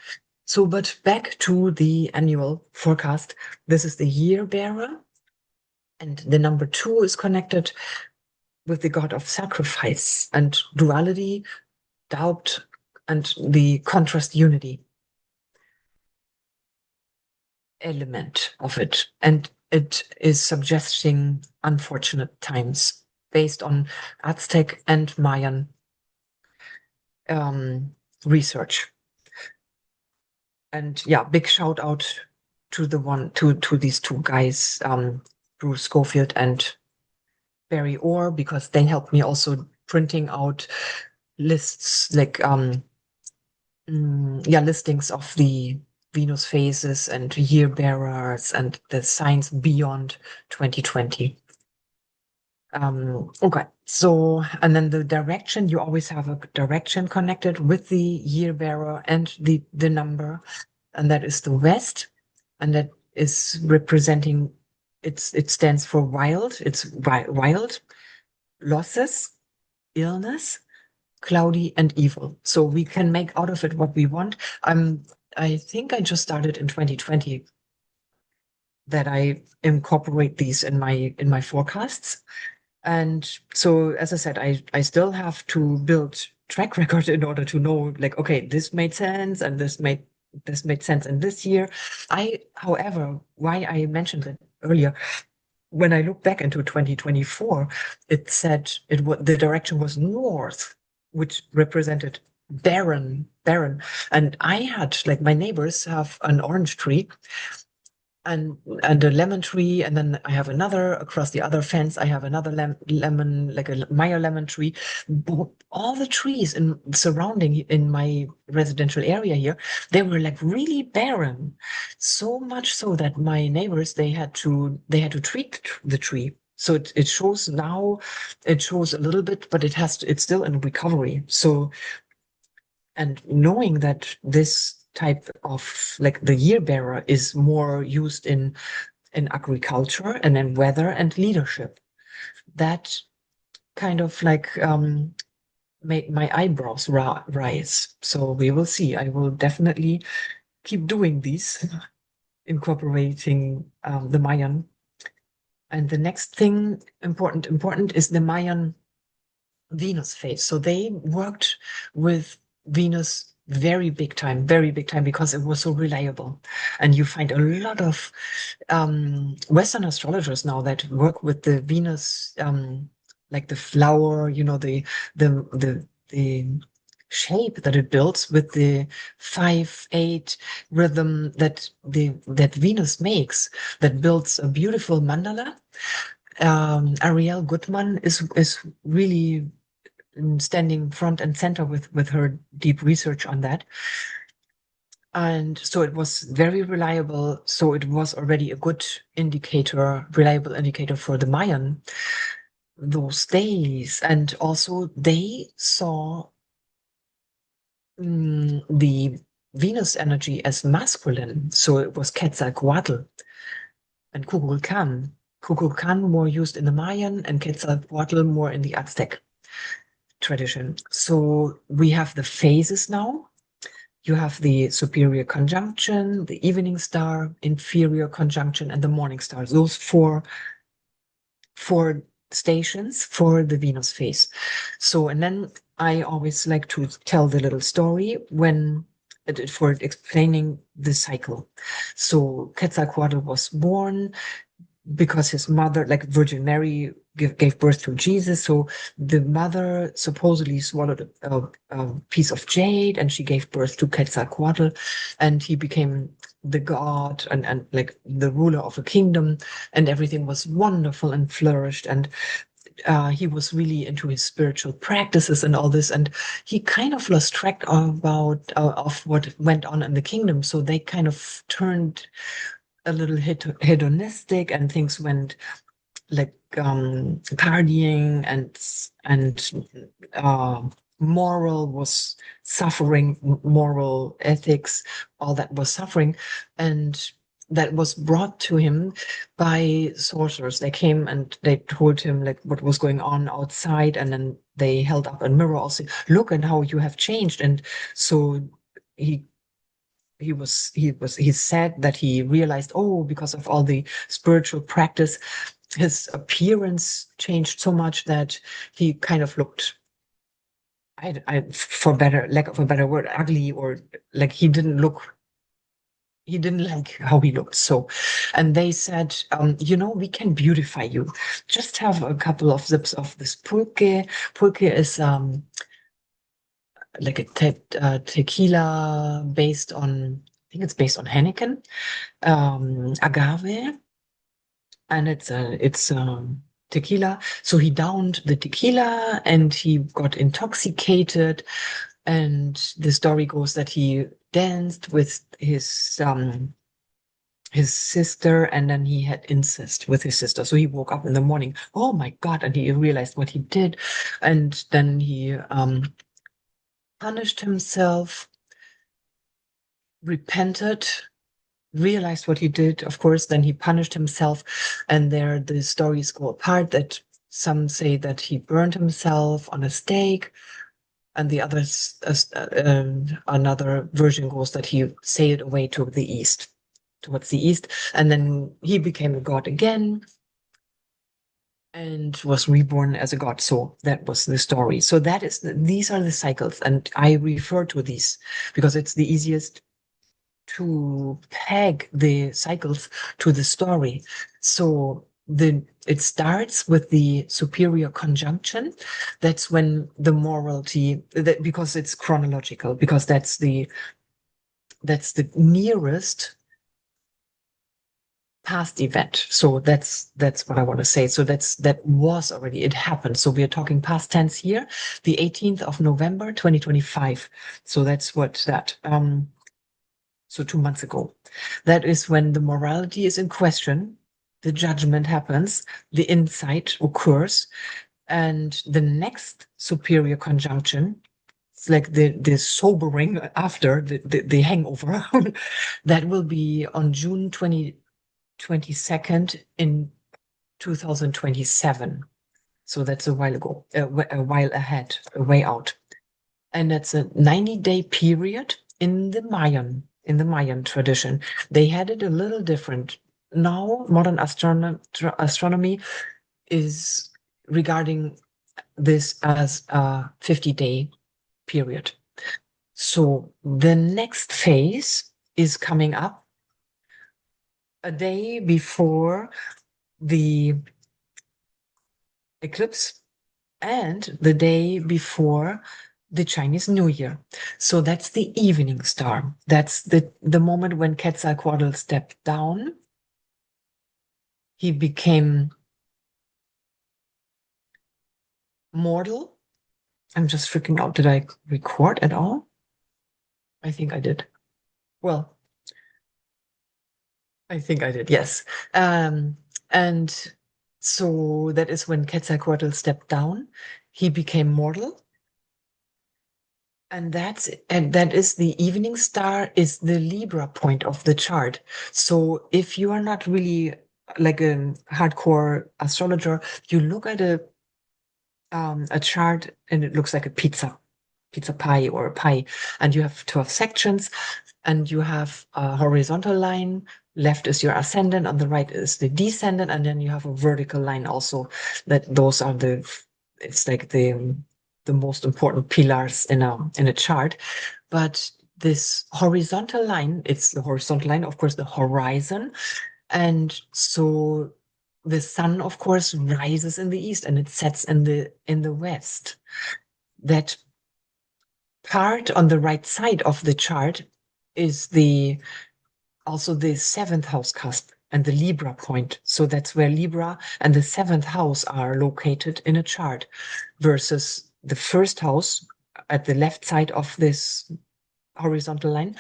So, but back to the annual forecast. This is the year bearer, and the number 2 is connected with the god of sacrifice and duality, doubt, and the contrast unity element of it. And it is suggesting unfortunate times based on Aztec and Mayan research. And yeah, big shout out to these two guys, Bruce Schofield and Barry Orr, because they helped me also printing out lists like listings of the Venus phases and year bearers and the signs beyond 2020. Okay, so, and then the direction, you always have a direction connected with the year bearer and the number, and that is the west, and that is representing, it stands for wild. It's wild, losses, illness, cloudy, and evil. So we can make out of it what we want. I think I just started in 2020 that I incorporate these in my forecasts. And so, as I said, I still have to build track record in order to know, like, okay, this made sense and this made sense in this year. However, why I mentioned it earlier, when I look back into 2024, it said the direction was north, which represented barren. And I had, like, my neighbors have an orange tree and a lemon tree, and then I have another across the other fence. I have another lemon, like a Meyer lemon tree. All the trees in surrounding in my residential area here, they were like really barren, so much so that my neighbors they had to treat the tree. So it shows now, it shows a little bit, but it's still in recovery. So, and knowing that this type of, like, the year bearer is more used in agriculture and in weather and leadership, that kind of like made my eyebrows rise. So we will see. I will definitely keep doing these, incorporating the Mayan. And the next thing important is the Mayan Venus phase. So they worked with Venus very big time, because it was so reliable. And you find a lot of Western astrologers now that work with the Venus, like the flower, the shape that it builds with the 5/8 rhythm that Venus makes, that builds a beautiful mandala. Ariel Goodman is really standing front and center with her deep research on that. And so it was very reliable. So it was already a good indicator, reliable indicator for the Mayan those days. And also they saw the Venus energy as masculine. So it was Quetzalcoatl and Kukulkan. Kukulkan more used in the Mayan and Quetzalcoatl more in the Aztec tradition. So we have the phases now. You have the superior conjunction, the evening star, inferior conjunction, and the morning star. Those four stations for the Venus phase. So, and then I always like to tell the little story when for explaining the cycle. So Quetzalcoatl was born because his mother, like Virgin Mary, gave birth to Jesus. So the mother supposedly swallowed a piece of jade and she gave birth to Quetzalcoatl, and he became the god and like the ruler of a kingdom, and everything was wonderful and flourished. And he was really into his spiritual practices and all this, and he kind of lost track of what went on in the kingdom. So they kind of turned a little hedonistic, and things went like partying, and moral was suffering, moral ethics, all that was suffering, and that was brought to him by sorcerers. They came and they told him like what was going on outside, and then they held up a mirror also, look at how you have changed. And so he he said that he realized, oh, because of all the spiritual practice, his appearance changed so much that he kind of looked, for better lack of a better word, ugly, or like he didn't like how he looked. So, and they said, we can beautify you. Just have a couple of sips of this pulque. Pulque is like a tequila based on, I think it's based on Heineken, agave, and it's tequila. So he downed the tequila and he got intoxicated. And the story goes that he danced with his sister, and then he had incest with his sister. So he woke up in the morning, oh my God, and he realized what he did. And then he punished himself, repented, realized what he did, of course, then he punished himself. And there the stories go apart, that some say that he burned himself on a stake, and the others, another version goes that he sailed away to the east, towards the east, and then he became a god again and was reborn as a god. So that was the story. So these are the cycles, and I refer to these because it's the easiest to peg the cycles to the story. So it starts with the superior conjunction. That's when the morality, because it's chronological, because that's the nearest past event. So that's what I want to say. So that was already, it happened. So we are talking past tense here, the 18th of November 2025. So that's what that so 2 months ago. That is when the morality is in question, the judgment happens, the insight occurs, and the next superior conjunction, it's like the sobering after the hangover, that will be on June 22nd in 2027. So that's a while ago, a while ahead, a way out. And that's a 90-day period in the Mayan tradition. They had it a little different. Now, modern astronomy is regarding this as a 50-day period. So the next phase is coming up a day before the eclipse and the day before the Chinese New Year. So that's the evening star. That's the moment when Quetzalcoatl stepped down. He became mortal. I'm just freaking out. Did I record at all? I think I did. Well, I think I did, yes. And so that is when Quetzalcoatl stepped down. He became mortal. And that is the evening star is the Libra point of the chart. So if you are not really like a hardcore astrologer, you look at a chart and it looks like a pizza pie or a pie, and you have 12 sections, and you have a horizontal line. Left is your ascendant, on the right is the descendant, and then you have a vertical line also. That those are it's like the most important pillars in a chart. But this horizontal line, it's the horizontal line, of course, the horizon, and so the sun, of course, rises in the east and it sets in the west. That part on the right side of the chart is also the seventh house cusp and the Libra point. So that's where Libra and the seventh house are located in a chart, versus the first house at the left side of this horizontal line.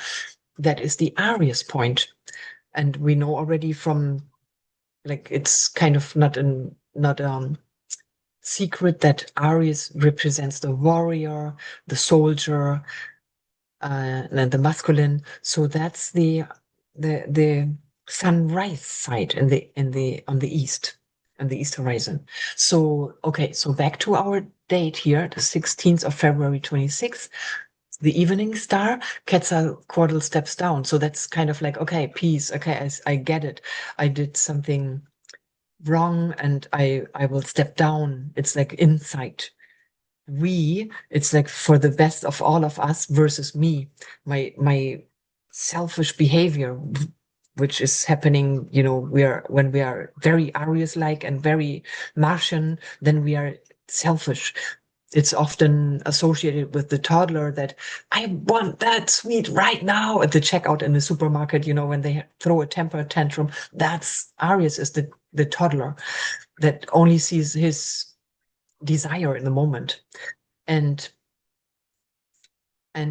That is the Aries point. And we know already from, like, it's kind of not secret that Aries represents the warrior, the soldier, and the masculine. So that's the sunrise side on the east, on the east horizon. So okay, so back to our date here, the 16th of February 26th, the evening star, Quetzalcoatl steps down. So that's kind of like, okay, peace. Okay, I get it. I did something wrong and I will step down. It's like insight. It's like for the best of all of us versus me, my selfish behavior, which is happening, when we are very Aries like and very Martian, then we are selfish. It's often associated with the toddler that I want that sweet right now at the checkout in the supermarket, when they throw a temper tantrum. That's Aries, is the toddler that only sees his desire in the moment. And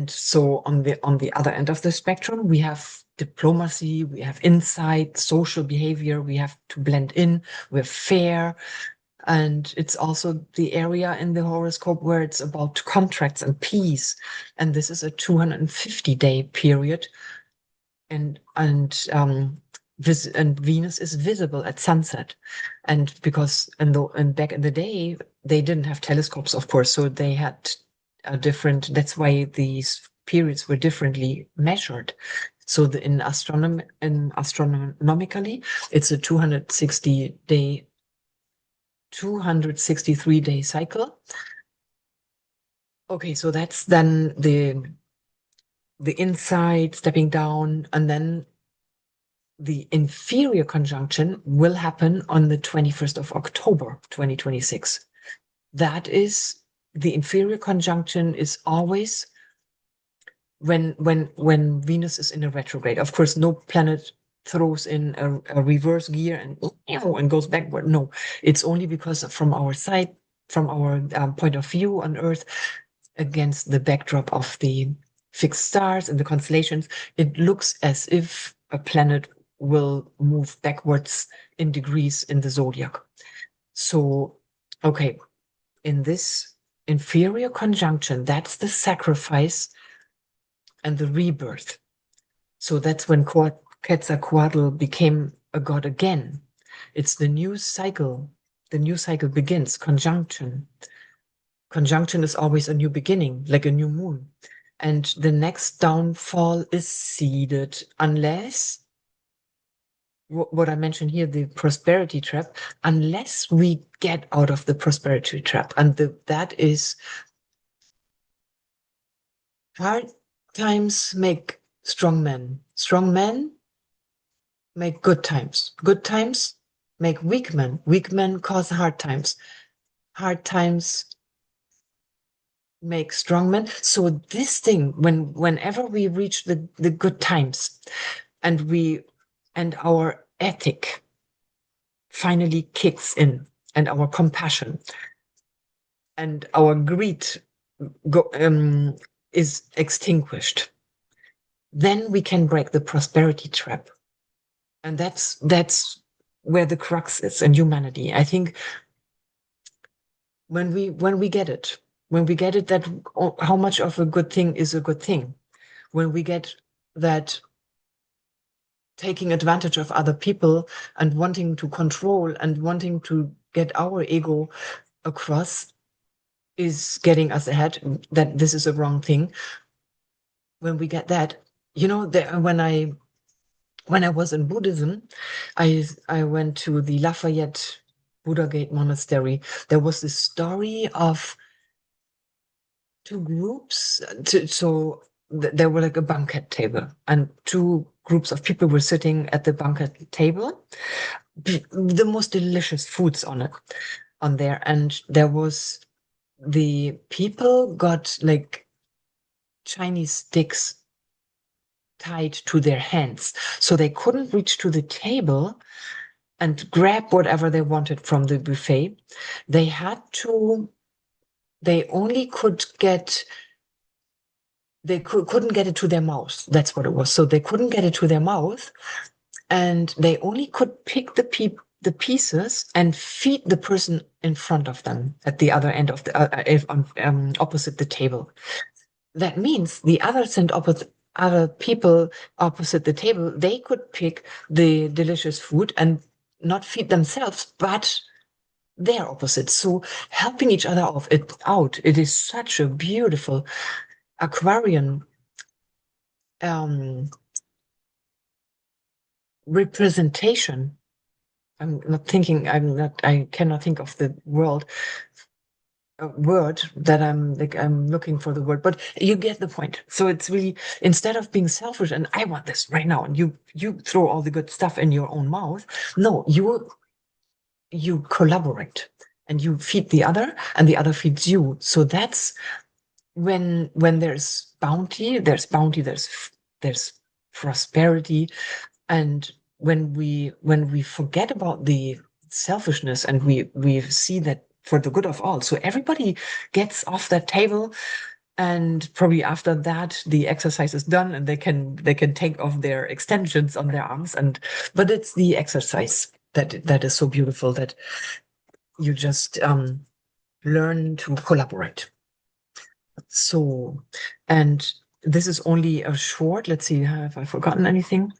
so on the other end of the spectrum, we have diplomacy, we have insight, social behavior, we have to blend in, we're fair. And it's also the area in the horoscope where it's about contracts and peace. And this is a 250-day period. And Venus is visible at sunset. And because and back in the day, they didn't have telescopes, of course, so they had a different, that's why these periods were differently measured. So in astronomically, it's a 263-day cycle. Okay, so that's then the inside stepping down, and then the inferior conjunction will happen on the 21st of October 2026. That is, the inferior conjunction is always when Venus is in a retrograde. Of course, no planet throws in a reverse gear and goes backward. No, it's only because from our side, from our point of view on Earth, against the backdrop of the fixed stars and the constellations, it looks as if a planet will move backwards in degrees in the zodiac. So, okay, in this inferior conjunction, that's the sacrifice and the rebirth. So that's when Quetzalcoatl became a god again. It's the new cycle. The new cycle begins. Conjunction. Conjunction is always a new beginning, like a new moon. And the next downfall is seeded, unless what I mentioned here, the prosperity trap, unless we get out of the prosperity trap. And that is, hard times make strong men. Strong men make good times. Good times make weak men. Weak men cause hard times. Hard times make strong men. So this thing, whenever we reach the good times, and our ethic finally kicks in, and our compassion and our greed is extinguished, then we can break the prosperity trap. And that's where the crux is in humanity. I think when we get it, that how much of a good thing is a good thing, when we get that taking advantage of other people and wanting to control and wanting to get our ego across is getting us ahead, that this is a wrong thing. When we get that, when I was in Buddhism, I went to the Lafayette Buddha Gate Monastery. There was this story of two groups. There were like a banquet table, and two groups of people were sitting at the banquet table. The most delicious foods on there, and there was the people got like Chinese sticks tied to their hands, so they couldn't reach to the table and grab whatever they wanted from the buffet. They only could get, couldn't get it to their mouth. That's what it was. So they couldn't get it to their mouth, and they only could pick the pieces and feed the person in front of them at the other end of the opposite the table. That means the other people opposite the table, they could pick the delicious food and not feed themselves, but their opposite. So helping each other out. It is such a beautiful Aquarian representation. I cannot think of the word that I'm looking for the word, but you get the point. So it's really, instead of being selfish and I want this right now, and you throw all the good stuff in your own mouth. No, you collaborate and you feed the other and the other feeds you. So that's when there's bounty, there's prosperity. And when we forget about the selfishness and we see that for the good of all, so everybody gets off that table, and probably after that the exercise is done and they can take off their extensions on their arms, but it's the exercise that is so beautiful, that you just learn to collaborate. So, and this is only a short, let's see, have I forgotten anything?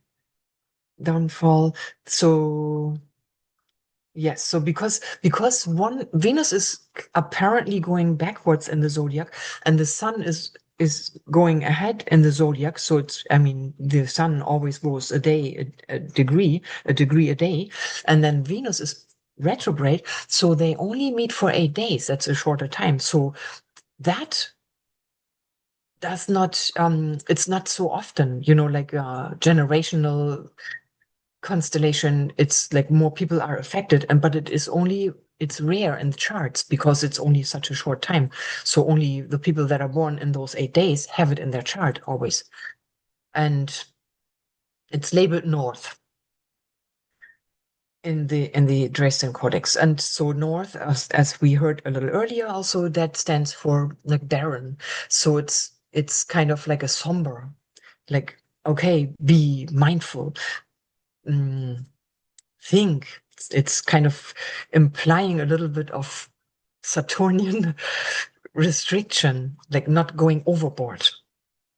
Downfall. So yes, so because one Venus is apparently going backwards in the zodiac, and the sun is going ahead in the zodiac. So the sun always goes a degree a day, and then Venus is retrograde, so they only meet for 8 days. That's a shorter time. So that does not it's not so often, like generational constellation. It's like more people are affected, but it's rare in the charts because it's only such a short time. So only the people that are born in those 8 days have it in their chart always. And it's labeled north in the Dresden Codex. And so north, as we heard a little earlier, also that stands for like barren. So it's kind of like a somber, like, okay, be mindful. Think. It's kind of implying a little bit of Saturnian restriction, like not going overboard.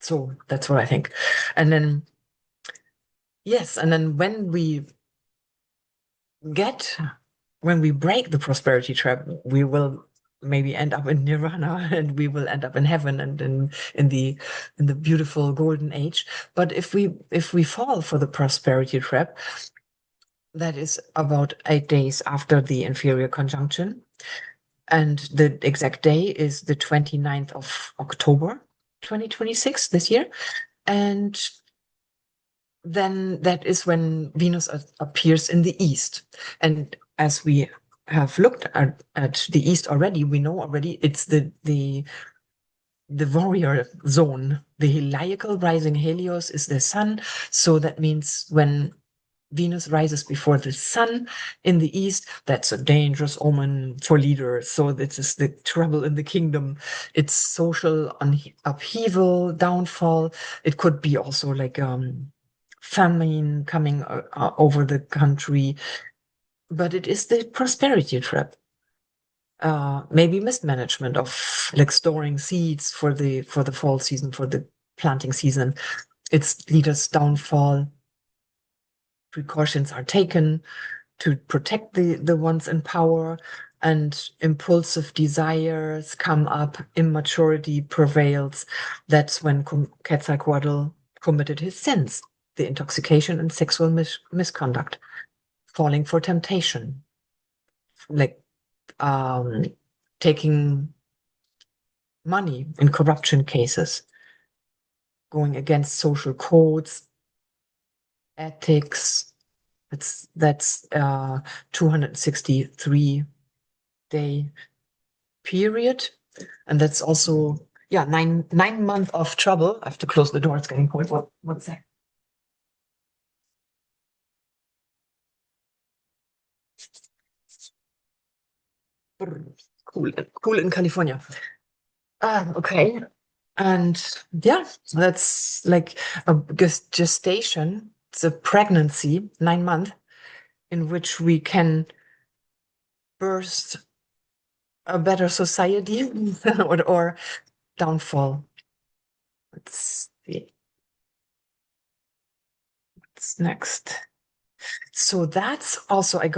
So that's what I think. And then, yes, and then when we break the prosperity trap, we will maybe end up in nirvana and we will end up in heaven and in the beautiful golden age. But if we fall for the prosperity trap, that is about 8 days after the inferior conjunction. And the exact day is the 29th of October, 2026, this year. And then that is when Venus appears in the east. And as we have looked at the east already, we know already it's the warrior zone. The heliacal rising Helios is the sun. So that means when Venus rises before the sun in the east. That's a dangerous omen for leaders. So this is the trouble in the kingdom. It's social upheaval, downfall. It could be also like famine coming over the country, but it is the prosperity trap. Maybe mismanagement of like storing seeds for the fall season, for the planting season. It's leaders' downfall. Precautions are taken to protect the ones in power, and impulsive desires come up, immaturity prevails. That's when Quetzalcoatl committed his sins, the intoxication and sexual misconduct, falling for temptation, like taking money in corruption cases, going against social codes, ethics. That's 263-day period, and that's also nine months of trouble. I have to close the door. It's getting cold. One sec. Cool in California. Okay. And yeah, that's like a gestation. It's a pregnancy, 9 months, in which we can burst a better society or downfall. Let's see. What's next? So that's also I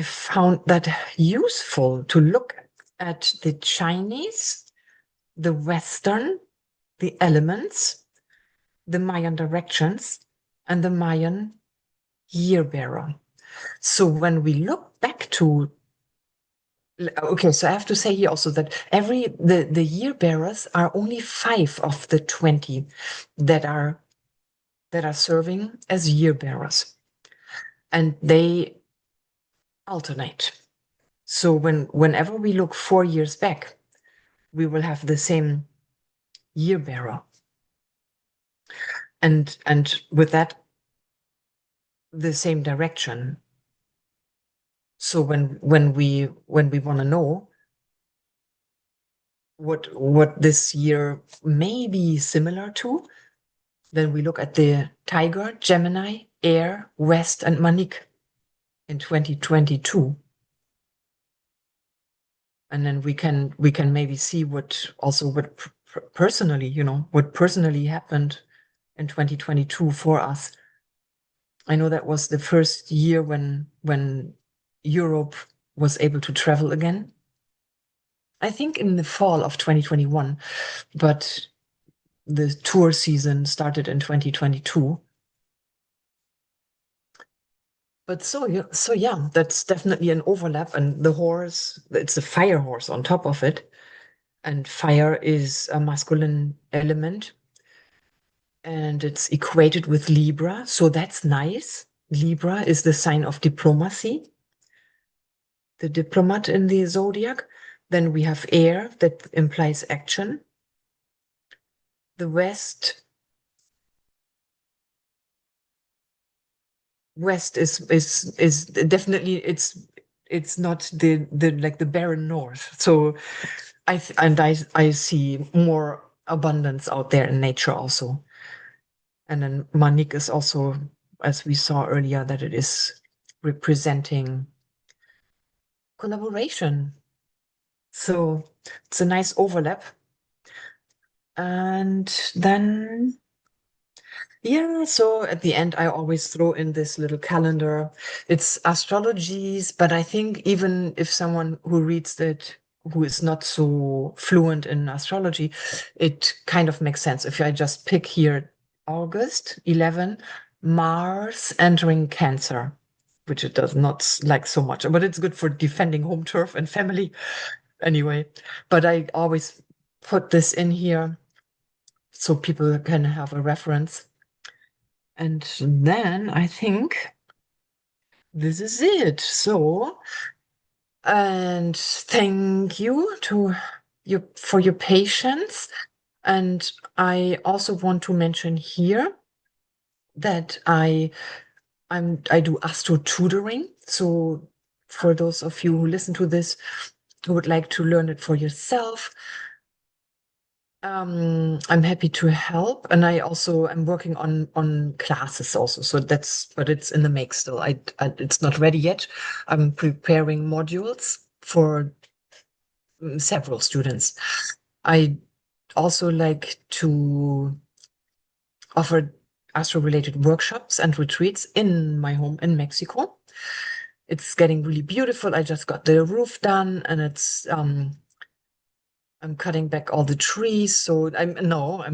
found that useful to look at the Chinese, the Western, the elements, the Mayan directions, and the Mayan year bearer. So when we look back to, okay, so I have to say here also that the year bearers are only 5 of the 20 that are serving as year bearers, and they alternate. So whenever we look 4 years back, we will have the same year bearer, and with that the same direction. So when we want to know what this year may be similar to, then we look at the Tiger, Gemini, Air, West, and Manik in 2022. And then we can maybe see what personally, what personally happened in 2022 for us. I know that was the first year when Europe was able to travel again. I think in the fall of 2021, but the tour season started in 2022. But so yeah, that's definitely an overlap. And the horse, it's a fire horse on top of it. And fire is a masculine element. And it's equated with Libra. So that's nice. Libra is the sign of diplomacy, the diplomat in the zodiac. Then we have air that implies action. The West is definitely, it's not the like the barren north. So I see more abundance out there in nature also. And then Manik is also, as we saw earlier, that it is representing collaboration. So it's a nice overlap. And then yeah, so at the end, I always throw in this little calendar. It's astrologies, but I think even if someone who reads it, who is not so fluent in astrology, it kind of makes sense. If I just pick here August 11, Mars entering Cancer, which it does not like so much, but it's good for defending home turf and family anyway. But I always put this in here so people can have a reference. And then I think this is it. So, and thank you to you for your patience. And I also want to mention here that I do astro-tutoring. So for those of you who listen to this, who would like to learn it for yourself, I'm happy to help. And I also am working on classes also. So but it's in the make still. It's not ready yet. I'm preparing modules for several students. I also like to offer astro-related workshops and retreats in my home in Mexico. It's getting really beautiful. I just got the roof done, and I'm cutting back all the trees. So I'm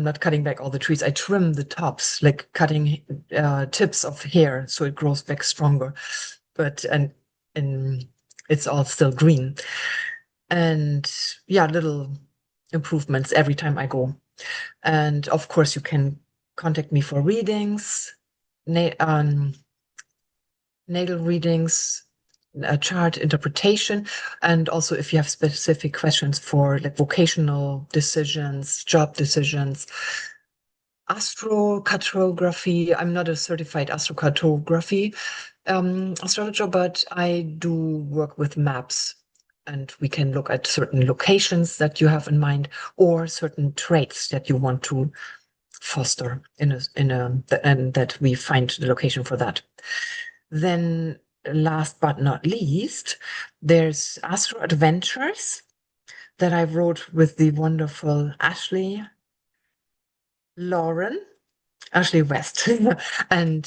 not cutting back all the trees. I trim the tops, like cutting tips of hair, so it grows back stronger. But and it's all still green. And yeah, little improvements every time I go. And of course, you can contact me for readings, natal readings, chart interpretation, and also if you have specific questions for like vocational decisions, job decisions. Astrocartography, I'm not a certified astrocartography astrologer, but I do work with maps, and we can look at certain locations that you have in mind or certain traits that you want to foster and that we find the location for that. Then last but not least, there's Astro Adventures that I wrote with the wonderful Lauren, Ashley West. And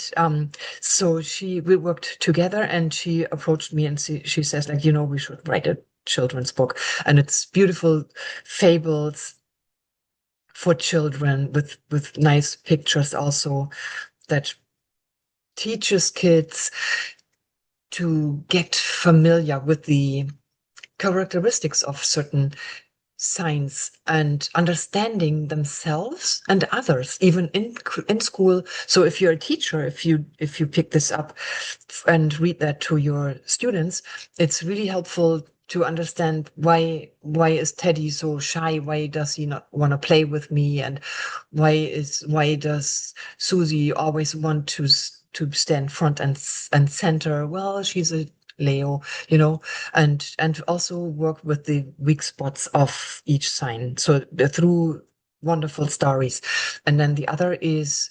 so we worked together, and she approached me and she says, like, we should write a children's book. And it's beautiful fables for children with nice pictures also that teaches kids to get familiar with the characteristics of certain signs and understanding themselves and others, even in school. So if you're a teacher, if you pick this up and read that to your students, it's really helpful to understand why is Teddy so shy? Why does he not want to play with me? And why does Susie always want to stand front and center? Well, she's a Leo, and also work with the weak spots of each sign. So through wonderful stories. And then the other is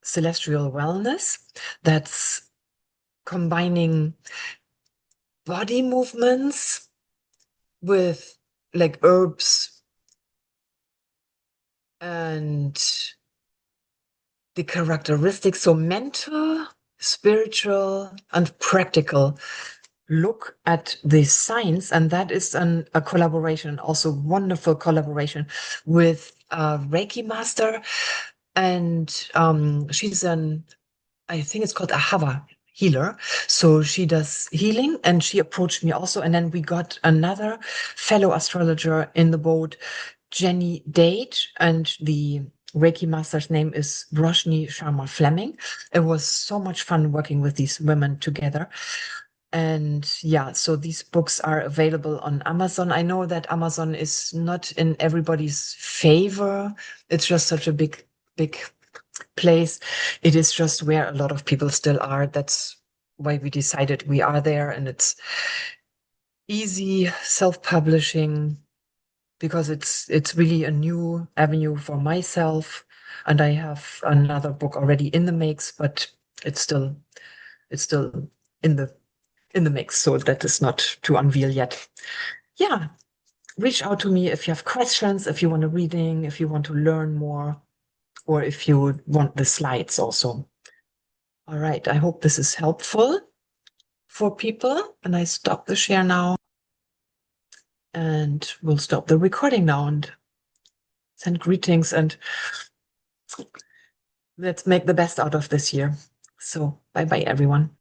celestial wellness. That's combining body movements with like herbs and the characteristics. So mental, spiritual, and practical look at the signs, and that is a collaboration, also wonderful collaboration with a Reiki master, and she's I think it's called a Hava healer. So she does healing, and she approached me also, and then we got another fellow astrologer in the boat, Jenny Date, and the Reiki master's name is Roshni Sharma Fleming. It was so much fun working with these women together. And yeah, so these books are available on Amazon. I know that Amazon is not in everybody's favor. It's just such a big place. It is just where a lot of people still are. That's why we decided we are there, and it's easy self-publishing because it's really a new avenue for myself. And I have another book already in the mix, but it's still in the mix, so that is not to unveil yet. Yeah, reach out to me if you have questions, if you want a reading, if you want to learn more, or if you want the slides also. All right, I hope this is helpful for people, and I stop the share now, and we'll stop the recording now and send greetings, and let's make the best out of this year. So bye bye, everyone.